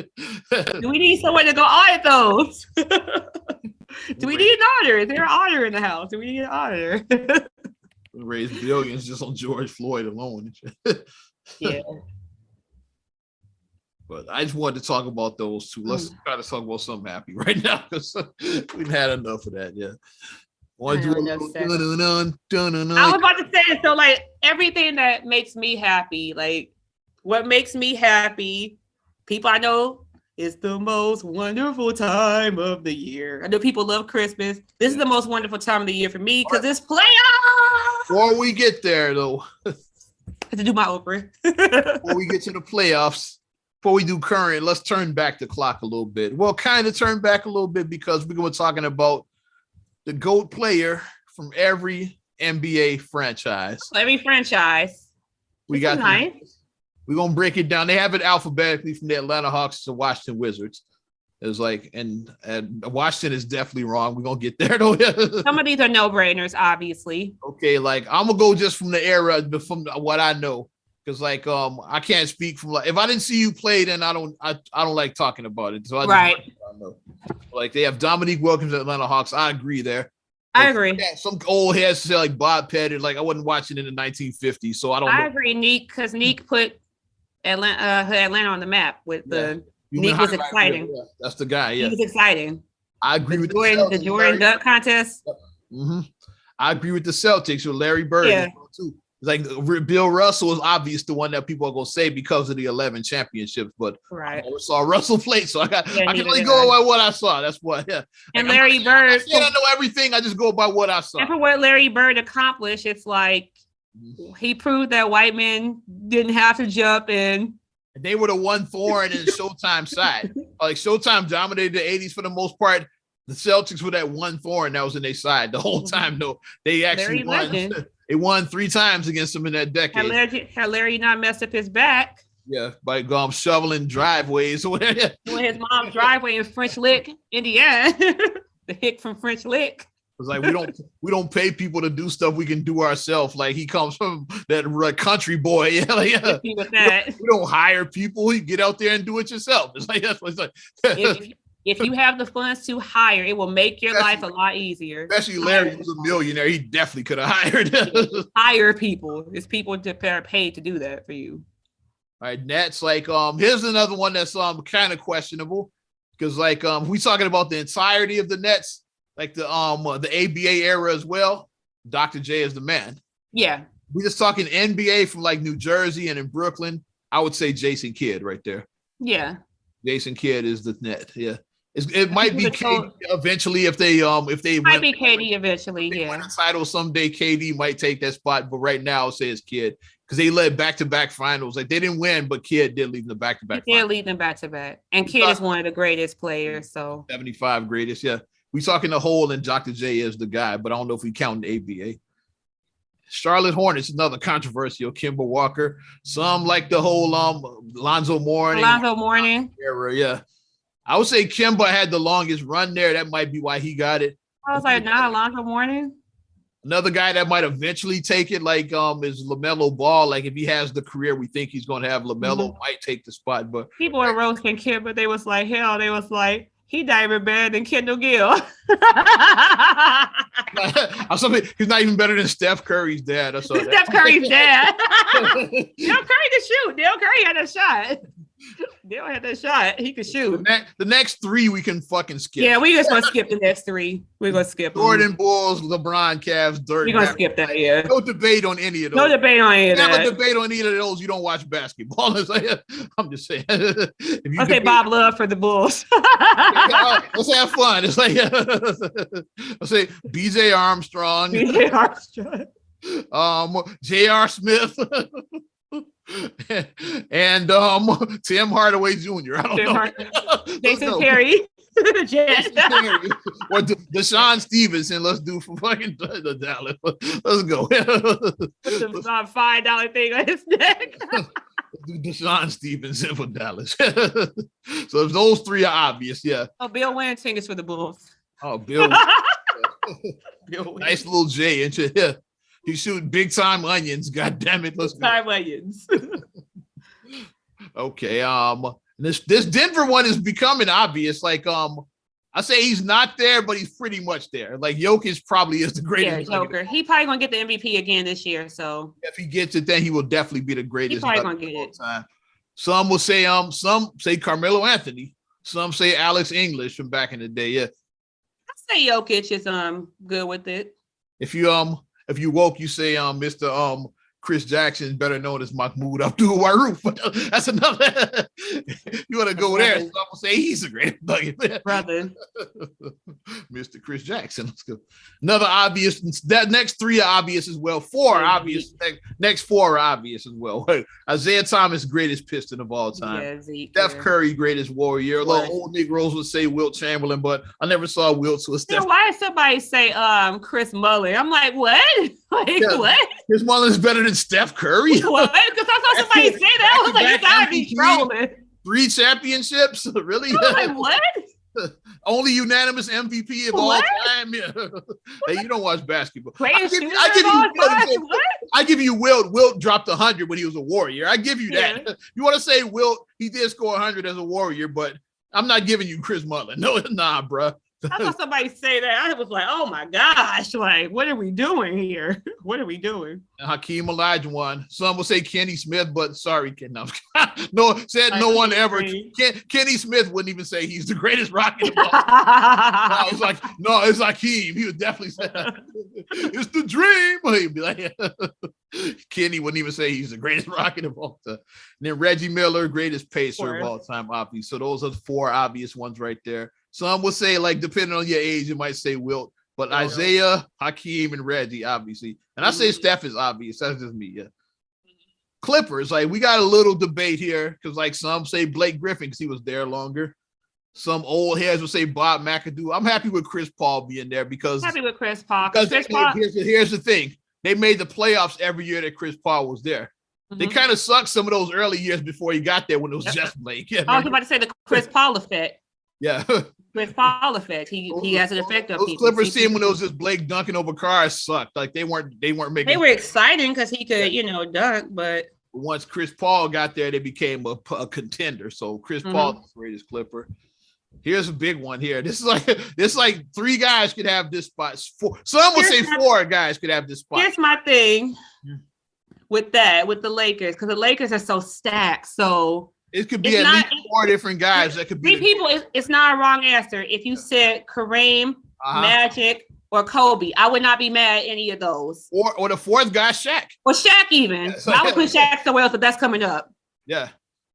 Do we need someone to go audit those? Do we need an auditor? Is there an auditor in the house? Do we need an auditor? raise billions just on George Floyd alone. Yeah. But I just wanted to talk about those two. Let's try to talk about something happy right now because we've had enough of that. Yeah. Want to do a little I was about to say, so like everything that makes me happy, like what makes me happy, people I know, it's the most wonderful time of the year. I know people love Christmas. This is the most wonderful time of the year for me because it's playoffs. Before we get there, though, I have to do my Oprah. before we get to the playoffs, before we do current, let's turn back the clock a little bit. Well, kind of turn back a little bit because we were talking about the GOAT player from every NBA franchise. Every franchise. We got nice. We're gonna break it down. They have it alphabetically from the Atlanta Hawks to Washington Wizards. It's like, and Washington is definitely wrong. We're gonna get there though. Some of these are no-brainers, obviously. Okay, like I'm gonna go just from the era, from what I know, because like I can't speak from like if I didn't see you play, then I don't like talking about it. So I know. Like they have Dominique Wilkins at Atlanta Hawks. I agree there. I agree. Yeah, some old heads say like Bob Pettit. Like I wasn't watching in the 1950s, so I don't. I agree, Neek, because Neek put Atlanta on the map with the. Neek was exciting. Yeah, that's the guy. Yeah, he was exciting. I agree with the Jordan Dunk contest. Mm-hmm. I agree with the Celtics with Larry Bird too. Like Bill Russell is obvious the one that people are gonna say because of the 11 championships, but I never saw Russell play, so I can only go by what I saw. That's what. Yeah. And Larry Bird. I don't know everything. I just go by what I saw. And for what Larry Bird accomplished, it's like he proved that white men didn't have to jump in. They were the one thorn in Showtime side. Like Showtime dominated the 80s for the most part. The Celtics were that one thorn that was in their side the whole time. Though they actually won. They won 3 times against them in that decade. Had Larry not messed up his back? Yeah, by shoveling driveways or whatever. When his mom's driveway in French Lick, Indiana, the hick from French Lick. It's like we don't pay people to do stuff we can do ourselves. Like he comes from that country boy. Yeah, like, yeah. We don't hire people. You get out there and do it yourself. It's like that's what it's like. If you have the funds to hire, it will make your life a lot easier. Especially Larry was a millionaire. He definitely could have hired. Hire people. There's people that are paid to do that for you. All right, Nets. Like here's another one that's kind of questionable because like we talking about the entirety of the Nets. Like the ABA era as well. Dr. J is the man. Yeah. We're just talking NBA from like New Jersey and in Brooklyn. I would say Jason Kidd right there. Yeah. Jason Kidd is the net. Yeah. It might be KD eventually if they might be KD eventually. Yeah. Win a title someday. KD might take that spot, but right now I'll say it's Kidd because they led back-to-back finals. Like they didn't win, but Kidd did lead them back-to-back. He did lead them back-to-back, and Kidd is one of the greatest players. So 75 greatest. Yeah. We talking the whole, and Dr. J is the guy, but I don't know if we count the ABA. Charlotte Hornets, another controversial. Kemba Walker. Some like the whole Lonzo Mourning. Era, yeah. I would say Kemba had the longest run there. That might be why he got it. I was like, not Lonzo Mourning. Another guy that might eventually take it, like is LaMelo Ball. Like if he has the career we think he's going to have, LaMelo might take the spot. But people are roasting Kemba. They was like, hell, they was like. He died even better than Kendall Gill. He's not even better than Steph Curry's dad. Steph Curry's dad. Dale Curry could shoot. Dale Curry had a shot. Dale had that shot. He could shoot. The next 3 we can fucking skip. Yeah, we just gonna skip the next 3. We're gonna skip Jordan, Bulls, LeBron, Cavs, Dirk. We're gonna skip that. Yeah. No debate on any of those. No debate on any of that. Have a debate on either of those. You don't watch basketball. I'm just saying. Okay, Bob Love for the Bulls. Let's have fun. It's like let's say BJ Armstrong. BJ Armstrong. J.R. Smith. And Tim Hardaway Jr. I don't know. Jason Terry. Or Deshaun Stevenson. Let's do for fucking the Dallas. Let's go. Put the $5 thing on his neck. Deshaun Stevenson for Dallas. So if those 3 are obvious, yeah. Oh, Bill Wennington is for the Bulls. Oh, Bill. Nice little J. And yeah. He's shooting big time onions. God damn it. Let's go. Time onions. Okay. This Denver one is becoming obvious. Like I say he's not there, but he's pretty much there. Like Jokic probably is the greatest. Yeah, Joker. He probably gonna get the MVP again this year. So if he gets it, then he will definitely be the greatest. He probably gonna get it. Time. Some will say some say Carmelo Anthony. Some say Alex English from back in the day. Yeah. I say Jokic is good with it. If you woke, you say Mr. Chris Jackson, better known as Mahmoud Abdul Waruf. That's another. You want to go there? So I'm gonna say he's a great brother. Mr. Chris Jackson. Let's go. Another obvious. That next three are obvious as well. Four are obvious. Next four are obvious as well. Isaiah Thomas, greatest Piston of all time. Yeah, Steph Curry, greatest Warrior. A lot of old Negroes would say Wilt Chamberlain, but I never saw Wilt. So yeah, why did somebody say Chris Muller? I'm like, what? What? Chris Muller is better than Steph Curry. What? Because I saw somebody say that. I was like, you gotta be trolling. 3 championships? Really? I was like, what? Only unanimous MVP of all time. Yeah. Hey, you don't watch basketball. I give you Wilt. Wilt dropped 100 when he was a Warrior. I give you that. Yeah. You want to say Wilt? He did score 100 as a Warrior, but I'm not giving you Chris Muller. No, nah, bro. I saw somebody say that. I was like, oh my gosh, like, what are we doing here? What are we doing? Hakeem Olajuwon. Some will say Kenny Smith, but sorry, Ken. No, no one ever. Kenny Smith wouldn't even say he's the greatest Rocket of all. It's Hakeem. He would definitely say it's the dream. He'd be like, Kenny wouldn't even say he's the greatest Rocket of all time. And then Reggie Miller, greatest pacer of all time, obviously. So those are the 4 obvious ones right there. Some will say, like, depending on your age, you might say Wilt, but Isaiah, Hakeem, and Reggie, obviously. And I say Steph is obvious. That's just me, yeah. Clippers, like, we got a little debate here because, like, some say Blake Griffin because he was there longer. Some old heads will say Bob McAdoo. I'm happy with Chris Paul being there because happy with Chris Paul. Here's the thing. They made the playoffs every year that Chris Paul was there. Mm-hmm. They kind of sucked some of those early years before he got there when it was just Blake. Yeah, I was about to say the Chris Paul effect. Yeah. Chris Paul effect. He has an effect on people. Clippers team when it was just Blake dunking over cars sucked. Like they weren't making. They were exciting because he could, dunk. But once Chris Paul got there, they became a contender. So Chris Paul is the greatest Clipper. Here's a big one here. This is like 3 guys could have this spot. Some would say 4 guys could have this spot. Here's my thing with the Lakers because the Lakers are so stacked. So. It could be at least 4 different guys that could be 3 people. It's not a wrong answer. If you said Kareem, Magic, or Kobe, I would not be mad at any of those. Or the 4th guy, Shaq. Or Shaq even. Yeah, I would put Shaq somewhere else, but that's coming up. Yeah.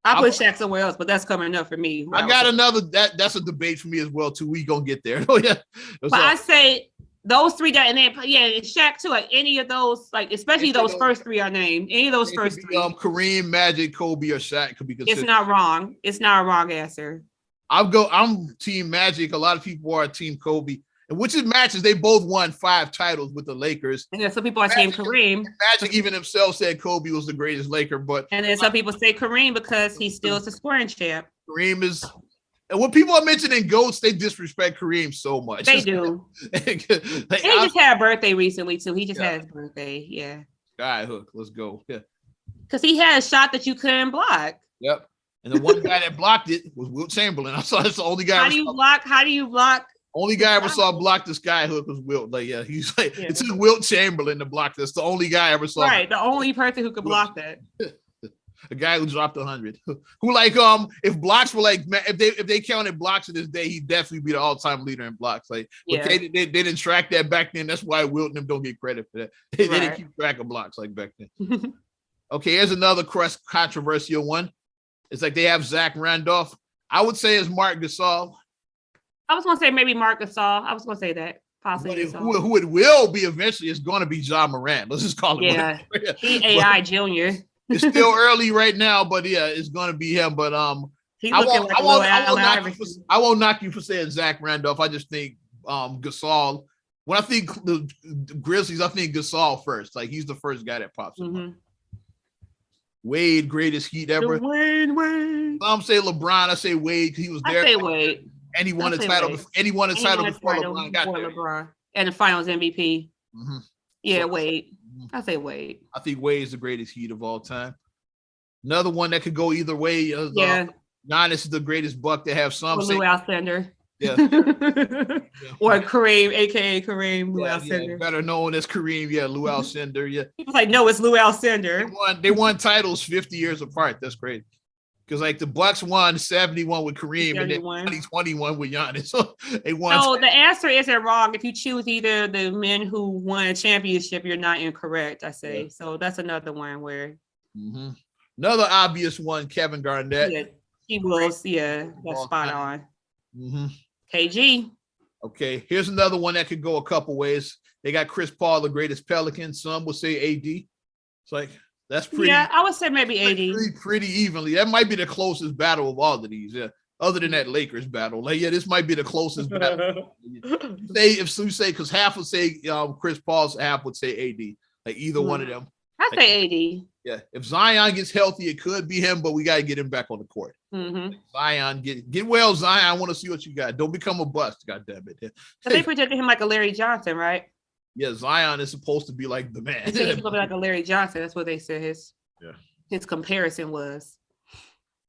I put Shaq somewhere else, but that's coming up for me. I got another. That's a debate for me as well too. We gonna get there. Oh yeah. But I say those 3 guys, and then Shaq too. Like any of those, like especially those first 3 are named. Any of those first 3. Kareem, Magic, Kobe, or Shaq could be considered. It's not wrong. It's not a wrong answer. I'm Team Magic. A lot of people are Team Kobe, and which is matches. They both won 5 titles with the Lakers. And then some people are Team Kareem. Magic even himself said Kobe was the greatest Laker, but and then some people say Kareem because he still is the scoring champ. Kareem is. And when people are mentioning GOATs, they disrespect Kareem so much. They do. He just had a birthday recently, too. He just had his birthday. Yeah. Sky hook. Let's go. Yeah. Because he had a shot that you couldn't block. Yep. And the one guy that blocked it was Wilt Chamberlain. I saw that's the only guy. How do you block? Only guy I ever saw block the sky hook was Wilt. Like, yeah, he's like, it took Wilt Chamberlain to block this. The only guy I ever saw. Right. The only person who could block that. A guy who dropped 100. Who like if blocks were like if they counted blocks in this day, he'd definitely be the all-time leader in blocks. Like they didn't track that back then. That's why Wilt and them don't get credit for that. They didn't keep track of blocks like back then. Okay, here's another controversial one. It's like they have Zach Randolph. I would say it's Mark Gasol. I was gonna say maybe Mark Gasol. I was gonna say that. Possibly. Who it will be eventually is going to be John Morant. Let's just call it. Yeah, he AI Junior. It's still early right now, but yeah, it's going to be him. But I won't knock you for saying Zach Randolph. I just think Gasol. When I think the Grizzlies, I think Gasol first. Like he's the first guy that pops up. Wade, greatest Heat ever. Wade. Some say LeBron. I say Wade. He was there. I say Wade. And he won a title. And he won a title before LeBron got there. LeBron. And the Finals MVP. Yeah, Wade. I say Wade. I think Wade is the greatest Heat of all time. Another one that could go either way. Giannis is the greatest Buck to have some. Lou Alcindor. Yeah. Or Kareem, aka Kareem Lou Yeah, Alcindor. better known as Kareem. Yeah, Lou Alcindor. Yeah. People like, no, it's Lou Alcindor. They won titles 50 years apart. That's great. Because like the Bucks won 71 with Kareem and then 2021 with Giannis. So they won. So the answer isn't wrong. If you choose either the men who won a championship, you're not incorrect, I say. Yeah. So that's another one where. Mm-hmm. Another obvious one, Kevin Garnett. Yeah, he was. Yeah, that's spot on. Mm-hmm. KG. Okay, here's another one that could go a couple ways. They got Chris Paul, the greatest Pelican. Some would say AD. It's like that's pretty. Yeah, I would say maybe AD. Pretty evenly. That might be the closest battle of all of these. Yeah, other than that Lakers battle. Like, yeah, this might be the closest battle. If you say, because half would say Chris Paul's, half would say AD. Like either one of them. I say AD. Yeah, if Zion gets healthy, it could be him, but we got to get him back on the court. Mm-hmm. Zion, get well, Zion. I want to see what you got. Don't become a bust, God damn it. But they projected him like a Larry Johnson, right? Yeah, Zion is supposed to be like the man. He's supposed to be like a Larry Johnson. That's what they said his comparison was.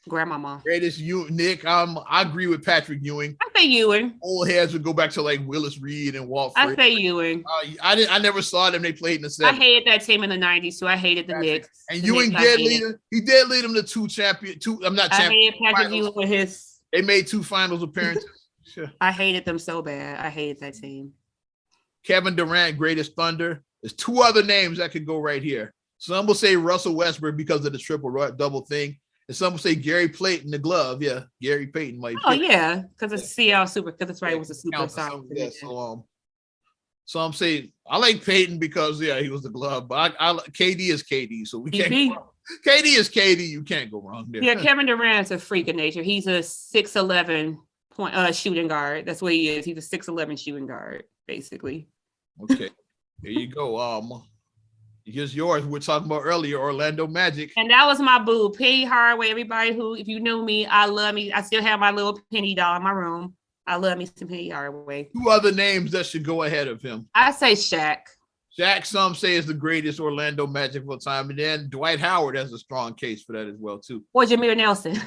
Grandmama. Greatest Nick. I agree with Patrick Ewing. I say Ewing. Old heads would go back to like Willis Reed and Walt Frazier. I say Ewing. I never saw them. They played in the 70s. I hated that team in the 90s, so I hated the Knicks. And Ewing did lead them. He did lead them to two. I'm not champion. I hated Patrick Ewing with his. They made 2 finals appearances. Sure. I hated them so bad. I hated that team. Kevin Durant, greatest Thunder. There's 2 other names that could go right here. Some will say Russell Westbrook because of the triple double thing. And some will say Gary Payton, the glove. Yeah, Gary Payton might. Oh, yeah, because it's CL Super, because it's right, it was a super star. Yeah, so I'm saying I like Payton because, yeah, he was the glove. But KD is KD, so we can't go wrong. KD is KD. You can't go wrong there. Yeah, Kevin Durant's a freak of nature. He's a 6'11" shooting guard. That's what he is. He's a 6'11" shooting guard, basically. Okay, there you go. Here's yours. We're talking about earlier, Orlando Magic. And that was my boo, Penny Hardaway. Everybody who, if you knew me, I love me. I still have my little Penny doll in my room. I love me some Penny Hardaway. 2 other names that should go ahead of him. I say Shaq. Shaq, some say, is the greatest Orlando Magic of all time. And then Dwight Howard has a strong case for that as well, too. Or Jameer Nelson.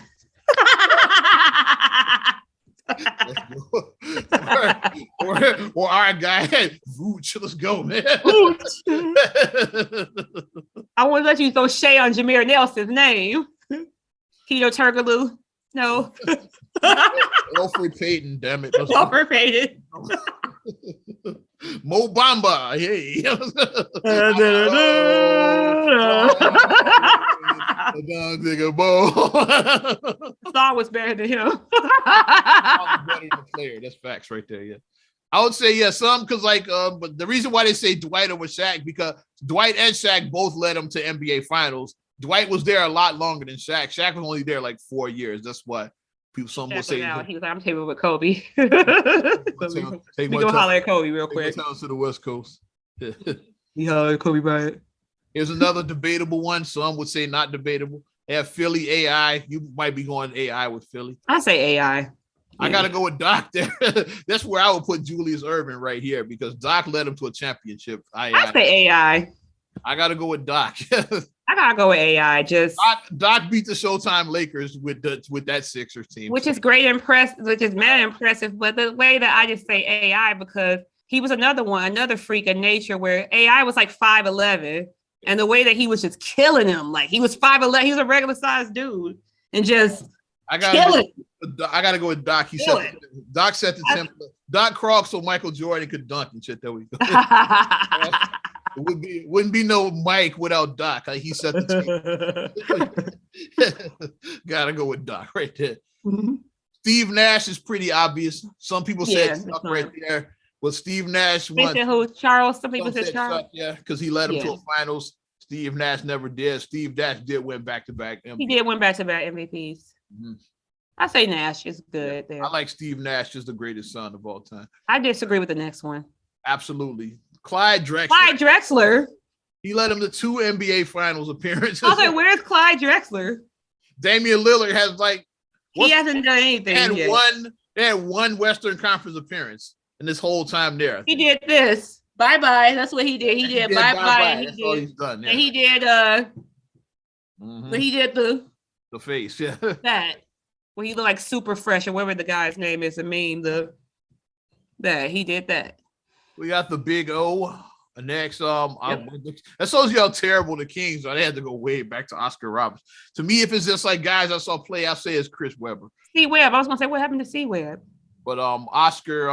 or our guy, Vooch. Let's go, man. I want to let you throw shade on Jameer Nelson's name. Keto Turkaloo. No. Alfred Payton, damn it. Alfred Payton. Mo Bamba. Hey. Song was better than him. Better than player. That's facts right there. Yeah. I would say, yeah, some because but the reason why they say Dwight over Shaq, because Dwight and Shaq both led them to NBA finals. Dwight was there a lot longer than Shaq. Shaq was only there like 4 years. That's why some will say he was like, I'm taking with Kobe. We go holler at Kobe real quick. Tell us to the West Coast. He hollered at Kobe Bryant. Here's another debatable one. Some would say not debatable. They have Philly AI. You might be going AI with Philly. I say AI. I got to go with Doc there. That's where I would put Julius Erving right here because Doc led him to a championship. I say AI. I got to go with Doc. I got to go with AI. Doc beat the Showtime Lakers with that Sixers team. Which is great which is mad impressive. But the way that I just say AI because he was another freak of nature where AI was like 5'11". And the way that he was just killing him, like he was 5'11", he was a regular sized dude, and just killing. I gotta go with Doc. Doc set the template. Doc crawled so Michael Jordan could dunk and shit. There we go. It wouldn't be no Mike without Doc. He set the team. Gotta go with Doc right there. Mm-hmm. Steve Nash is pretty obvious. Some people said Chuck right there. Well, Steve Nash won. Charles? Some people said Charles. Yeah, because he led him to a finals. Steve Nash never did. Steve Nash did win back-to-back MVPs. He did win back-to-back MVPs. Mm-hmm. I say Nash is good there. I like Steve Nash as the greatest son of all time. I disagree with the next one. Absolutely. Clyde Drexler. Clyde Drexler. He led him to 2 NBA Finals appearances. I was like, where's Clyde Drexler? Damian Lillard has he hasn't done anything yet. They had one Western Conference appeance in this whole time there. He did this. Bye-bye. That's what he did. He did bye-bye. That's all he's done. Yeah. And he did but he did the face, yeah. That. Well, he looked like Super Fresh or whatever the guy's name is. The meme, that he did that. We got the Big O. Next, that shows you how terrible the Kings are. They had to go way back to Oscar Roberts. To me, if it's just like guys I saw play, I say it's Chris Webber. C Webb. I was gonna say, what happened to C Webb? But Oscar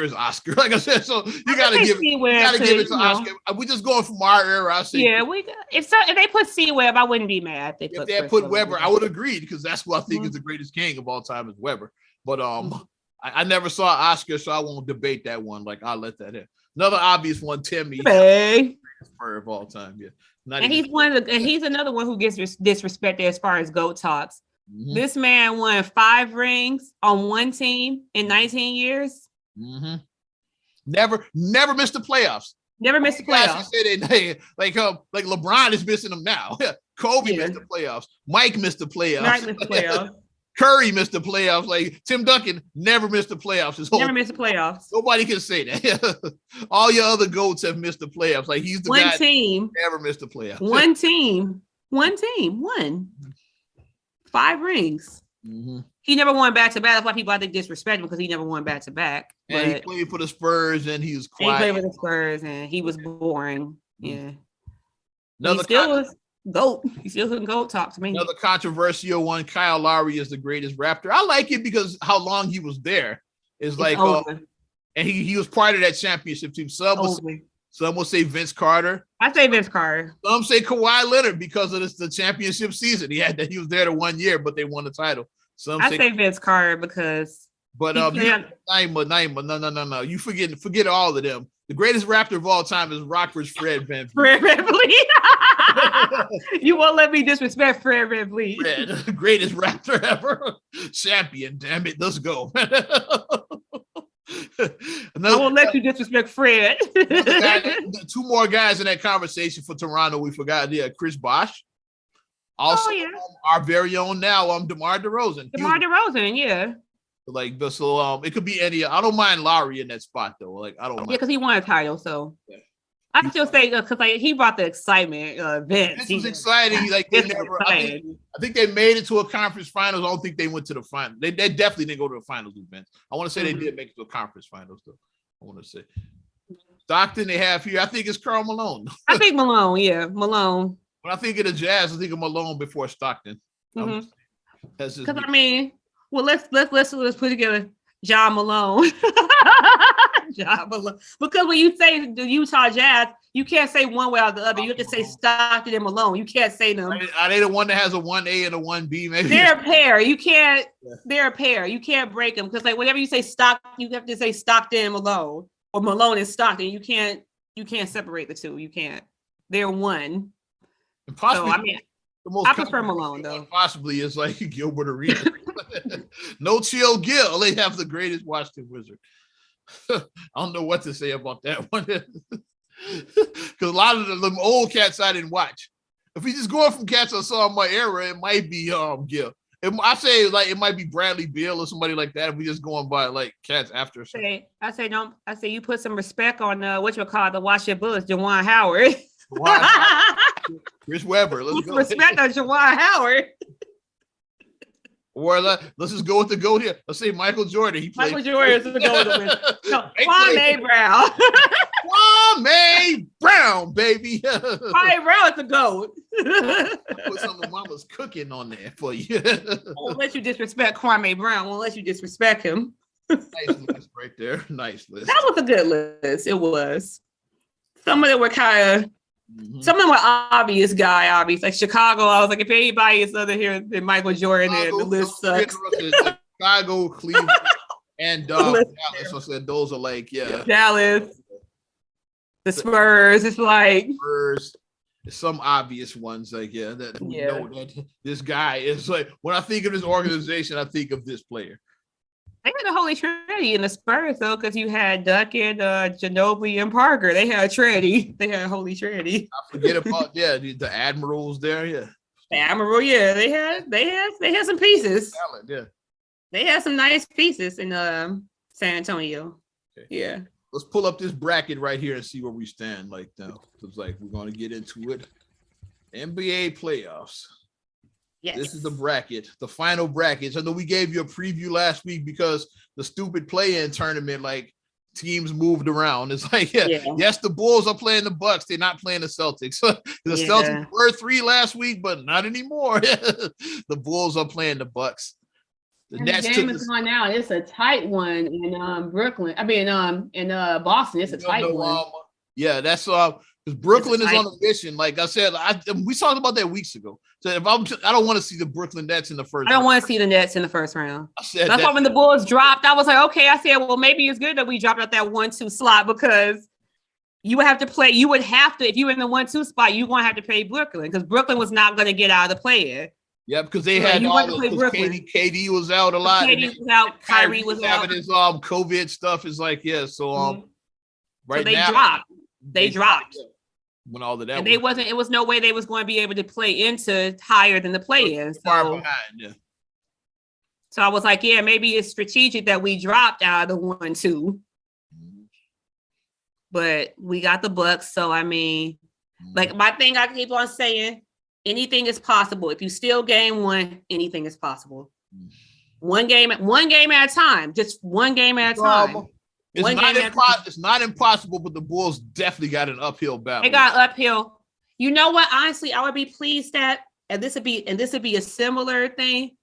is Oscar. Like I said, so you gotta give it to Oscar. We just going from our era. I say, yeah, if they put C Webb, I wouldn't be mad. If they put Webber, I would agree because that's who I think is the greatest King of all time is Webber. But I never saw Oscar, so I won't debate that one. Like I'll let that in. Another obvious one, Timmy. Hey. Of all time, yeah. And he's another one who gets disrespected as far as GOAT talks. Mm-hmm. This man won 5 rings on one team in 19 years. Mm-hmm. Never missed the playoffs. Never missed the playoffs. Like LeBron is missing them now. Kobe missed the playoffs. Mike missed the playoffs. Mike missed the playoffs. Curry missed the playoffs. Like Tim Duncan never missed the playoffs. Never missed the playoffs. Nobody can say that. All your other GOATs have missed the playoffs. Like he's the one guy team never missed the playoffs. One team won 5 rings. Mm-hmm. He never won back-to-back. That's why people I think disrespect him because he never won back-to-back. And he played for the Spurs and he was quiet. He played for the Spurs and he was boring. Yeah. Another he still was GOAT. He still couldn't GOAT talk to me. Another controversial one, Kyle Lowry is the greatest Raptor. I like it because how long he was there is like and he was part of that championship team. Some will say Vince Carter. I say Vince Carter. Some say Kawhi Leonard because of the championship season. He was there the 1 year, but they won the title. I say Vince Carter because no. You forget all of them. The greatest Raptor of all time is Rockford's Fred VanVleet. Fred VanVleet. You won't let me disrespect Fred VanVleet. Fred, greatest Raptor ever. Champion, damn it. Let's go. I won't let you disrespect Fred. 2 more guys in that conversation for Toronto. We forgot. Yeah, Chris Bosh. Also, our very own now, DeMar DeRozan. DeMar DeRozan, yeah. Like so, it could be any. I don't mind Lowry in that spot though. Like I don't mind. Yeah, because he won a title, so. Yeah. I still say because he brought the excitement. Vince was exciting. Like they never. I think they made it to a conference finals. I don't think they went to the final. They definitely didn't go to the finals with Vince. I want to say they did make it to a conference finals though. I want to say Stockton they have here. I think it's Karl Malone. I think Malone. Yeah, Malone. When I think of the Jazz, I think of Malone before Stockton. Because I mean, well, let's put together John Malone. John Malone. Because when you say the Utah Jazz, you can't say one way or the other. You have to say Stockton and Malone. You can't say them. Are they the one that has a 1A and a 1B? Maybe they're a pair. You can't. Yeah. They're a pair. You can't break them because like whenever you say Stockton, you have to say Stockton and Malone or Malone and Stockton. You can't separate the two. You can't. They're one. And possibly, so, I mean, I prefer Malone though. Possibly is like Gilbert Arenas. No chill Gil. They have the greatest Washington Wizard. I don't know what to say about that one. Because a lot of them old cats I didn't watch. If we just going from cats I saw in my era, it might be Gil. I say like it might be Bradley Beal or somebody like that. If we just going by like cats after. I say you put some respect on what you call the Washington Bullets, Juwan Howard. Chris Webber. Let's go. Respect on Juwan Howard. Or let's just go with the GOAT here. Let's say Michael Jordan. Michael Jordan is the GOAT. No, Kwame Brown. Kwame Brown, baby. Kwame Brown is the GOAT. Put some of Mama's cooking on there for you. Won't let you disrespect Kwame Brown. Won't let you disrespect him. Nice list right there. Nice list. That was a good list. It was. Some of them were kind of. Some of them were obvious. Like Chicago, I was like, if anybody is other here than Michael Jordan, then the list sucks. Chicago, Cleveland, and Dallas. I said those are like, Dallas, the Spurs. It's like Spurs. Some obvious ones, like know that this guy is like. When I think of this organization, I think of this player. They had a holy trinity in the Spurs, though, because you had Duncan, Ginobili, and Parker. They had a trinity. They had a holy trinity. I forget about the Admirals there. Yeah, the Admiral. Yeah, they had some pieces. Talent, yeah, they had some nice pieces in San Antonio. Okay. Yeah. Let's pull up this bracket right here and see where we stand. Like now, it's like we're going to get into it. NBA playoffs. Yes. This is the bracket, the final brackets. I know we gave you a preview last week because the stupid play-in tournament, like teams moved around. It's like, yes, the Bulls are playing the Bucks. They're not playing the Celtics. The Celtics were 3 last week, but not anymore. The Bulls are playing the Bucks. The game is going now. It's a tight one in Brooklyn. I mean, in Boston, it's a tight one. Yeah, that's because Brooklyn is on a mission. Like I said, we talked about that weeks ago. So I don't want to see the Brooklyn Nets in the first. I don't want to see the Nets in the first round. That's why when the Bulls dropped, I was like, okay. I said, well, maybe it's good that we dropped out that 1-2 slot because you would have to play. You would have to, if you were in the 1-2 spot, you're going to have to play Brooklyn because Brooklyn was not going to get out of the play-in. Yeah, because they had all the KD was out a lot. KD was out. Kyrie was out. Having his COVID stuff is like, right now they dropped. When all of that, and it was no way they was going to be able to play into higher than the play-in. Far behind, So I was like, maybe it's strategic that we dropped out of the 1-2. But we got the Bucks. So I mean, like my thing I keep on saying, anything is possible. If you steal game 1, anything is possible. One game at a time. Just one game at a time. It's not impossible, but the Bulls definitely got an uphill battle. They got uphill. You know what? Honestly, I would be pleased that, and this would be a similar thing.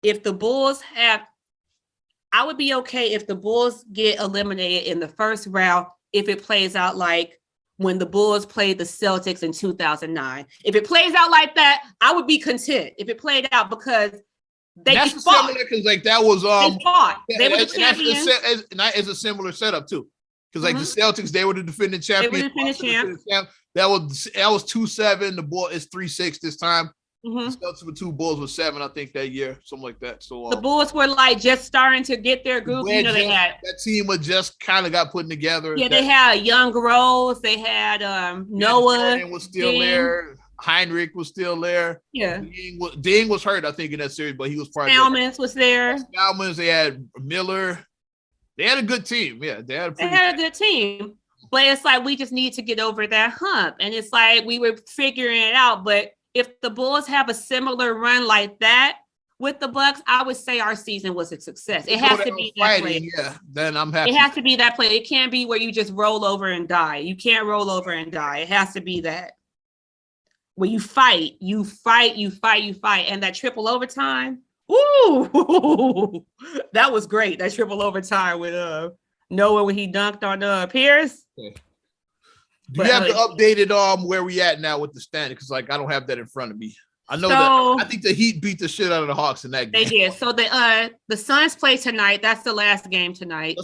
If the Bulls I would be okay if the Bulls get eliminated in the first round if it plays out like when the Bulls played the Celtics in 2009. If it plays out like that, I would be content. If it played out because that's similar because like that was they fought. They were the champions. It's a similar setup too. Because like the Celtics, they were the defending champions. They were the defending champs. That was 2-7. The Bulls is 3-6 this time. The Celtics were 2, Bulls were 7, I think, that year, something like that. So the Bulls were like just starting to get their groove. They had that team was just kind of got put together. Yeah, they had Young Rose. They had Noah. Jordan was still there. Heinrich was still there. Yeah. Ding was hurt, I think, in that series, but he was part of it. Salmons was there. Salmons, they had Miller. They had a good team. Yeah, they had a good team. But it's like we just need to get over that hump. And it's like we were figuring it out. But if the Bulls have a similar run like that with the Bucks, I would say our season was a success. It has to be that play. Yeah, then I'm happy. It has to be that play. It can't be where you just roll over and die. You can't roll over and die. It has to be that. Where you fight. And that triple overtime. Ooh, that was great. That triple overtime with Noah when he dunked on Pierce. Okay. Do you have the updated where we at now with the standing? Because like I don't have that in front of me. I know that I think the Heat beat the shit out of the Hawks in that game. They did. So the Suns play tonight. That's the last game tonight.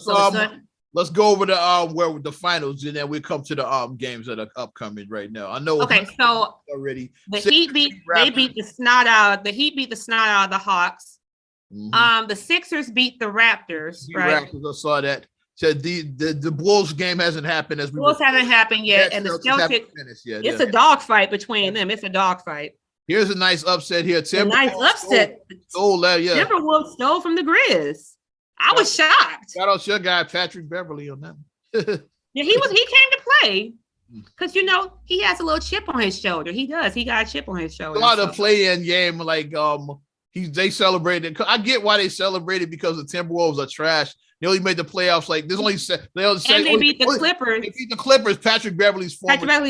Let's go over the where the finals, and then we come to the games that are upcoming right now. I know. Okay, so already the Heat beat the snot out. The Heat beat the snot out of the Hawks. The Sixers beat the Raptors. Right. Raptors, I saw that. Said the Bulls game hasn't happened as we. Bulls haven't happened yet, and the Celtics. It's a dogfight between them. It's a dogfight. Here's a nice upset here. Nice upset. Stole that, yeah. Timberwolves stole from the Grizz. I was shocked. Shout out to your guy Patrick Beverly on that. Yeah, he came to play because he has a little chip on his shoulder. He does. He got a chip on his shoulder. A lot of play-in game, like they celebrated. I get why they celebrated because the Timberwolves are trash. They only made the playoffs. Like there's only they beat the Clippers. They beat the Clippers. Patrick Beverly's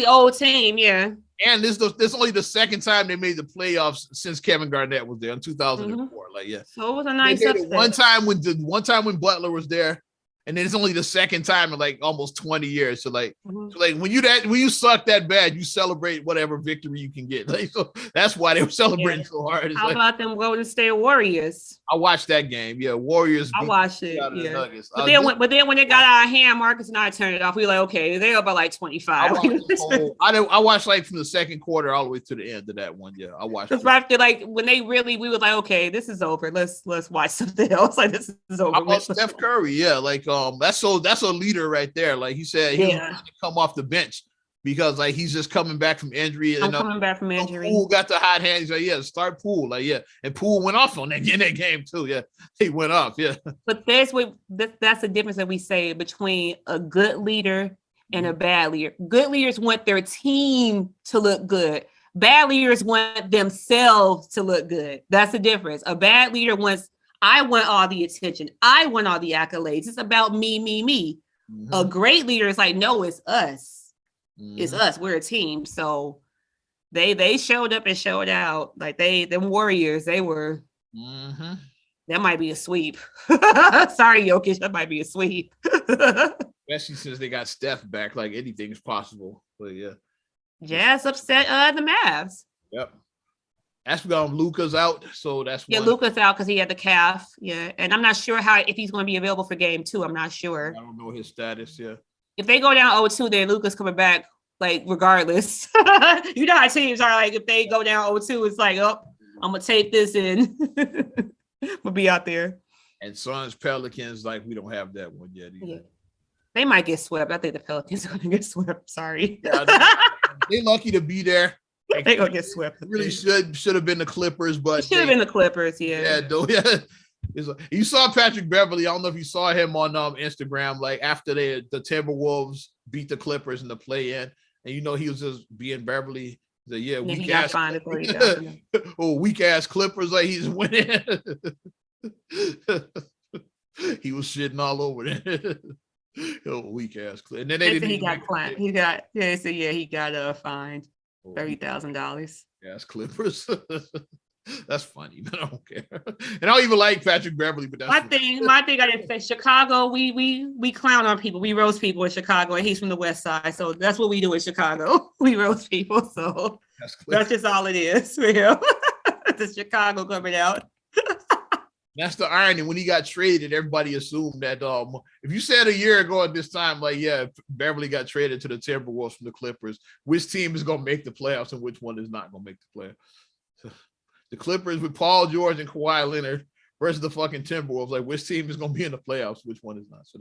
old team, yeah. And this only the second time they made the playoffs since Kevin Garnett was there in 2004. Like so it was a nice upset. One time when Butler was there, and then it's only the second time in like almost 20 years. So like, so like when you suck that bad, you celebrate whatever victory you can get. Like, so that's why they were celebrating so hard. How about them Golden State Warriors? I watched that game. Yeah, Warriors. I watched it. Yeah. But then when it got out of hand, Marcus and I turned it off. We were like, okay, they're about like 25. I watched like from the second quarter all the way to the end of that one. Yeah, I watched. Because after like when we were like, okay, this is over. Let's watch something else. Like this is over. I watched Steph Curry. Yeah, like that's a leader right there. Like he said, he was going to come off the bench because like he's just coming back from injury. Coming back from injury. Poole got the hot hand. He's like, start Poole. Like, and Poole went off on that in that game too. Yeah, he went off. Yeah. But that's the difference that we say between a good leader and a bad leader. Good leaders want their team to look good. bad leaders want themselves to look good. That's the difference. A bad leader wants, I want all the attention. I want all the accolades. It's about me, me, me. Mm-hmm. A great leader is like, no, it's us. Mm-hmm. It's us. We're a team. So they showed up and showed out. Like them warriors, they were, Mm-hmm. that might be a sweep. Sorry, Jokic, that might be a sweep. Especially since they got Steph back, like anything is possible. But yeah. Jazz upset the Mavs. Yep. That's Luka's out, so that's yeah. Luka's out because he had the calf. Yeah, and I'm not sure if he's going to be available for game 2. I'm not sure. I don't know his status. Yeah. If they go down 0-2, then Luka's coming back. Like regardless, you know how teams are. Like if they go down 0-2, it's like, oh, I'm gonna take this in. I'm gonna be out there. And Suns Pelicans, like we don't have that one yet either. Yeah. They might get swept. I think the Pelicans are gonna get swept. Sorry. Yeah, they lucky to be there. Like, they gonna get swept. Really should have been the Clippers, but should have been the Clippers. Yeah. Yeah, though. Yeah. You saw Patrick Beverly. I don't know if you saw him on Instagram. Like after the Timberwolves beat the Clippers in the play-in, and you know he was just being Beverly. Yeah, weak ass. Oh, weak ass Clippers. Like he's winning. He was shitting all over it. Oh, weak ass. And then they didn't. He got fined. He got fined $30,000. Yes, Clippers. That's funny, but I don't care. And I don't even like Patrick Beverly, but that's my thing I didn't say. Chicago, we clown on people. We roast people in Chicago, and he's from the West Side, so that's what we do in Chicago. We roast people, so that's just all it is. Real. The Chicago coming out. That's the irony. When he got traded, everybody assumed that if you said a year ago at this time, like, yeah, Beverly got traded to the Timberwolves from the Clippers, which team is going to make the playoffs and which one is not going to make the playoffs? The Clippers with Paul George and Kawhi Leonard versus the fucking Timberwolves. Like, which team is going to be in the playoffs? Which one is not? So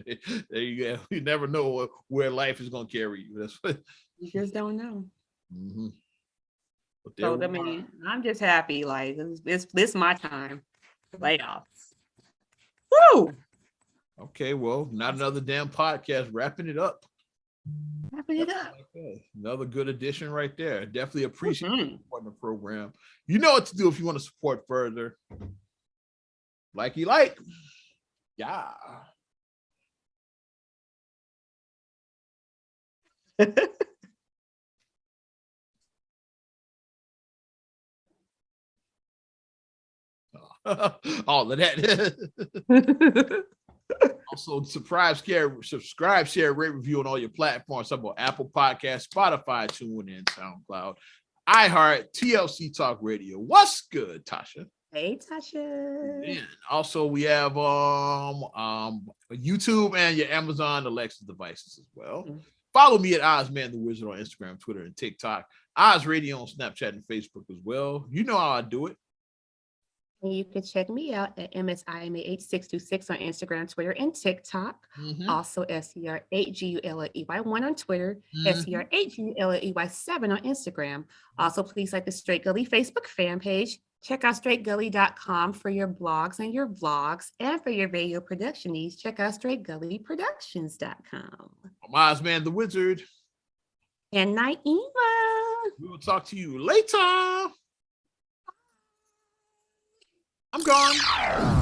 there you go. You never know where life is going to carry you. That's what you just don't know. Mm-hmm. So I mean, I'm just happy. Like it's my time. Playoffs. Woo! Okay, well, not another damn podcast. Wrapping it up. Okay. Another good addition right there. Definitely appreciate supporting the program. You know what to do if you want to support further. Like you like. Yeah. All of that. Also, subscribe, share, rate, review on all your platforms. Some about Apple Podcasts, Spotify, TuneIn, SoundCloud, iHeart, TLC Talk Radio. What's good, Tasha? Hey, Tasha. And also, we have YouTube and your Amazon Alexa devices as well. Mm-hmm. Follow me at Ozman the Wizard on Instagram, Twitter, and TikTok. Oz Radio on Snapchat and Facebook as well. You know how I do it. And you can check me out at MSIMA8626 on Instagram, Twitter, and TikTok. Mm-hmm. Also, SCR8GULLEY1 on Twitter, SCR8GULLEY7 on Instagram. Also, please like the Straight Gully Facebook fan page. Check out straightgully.com for your blogs and your vlogs. And for your radio production needs, check out straightgullyproductions.com. I'm Ozman the Wizard. And Naima. We will talk to you later. I'm gone.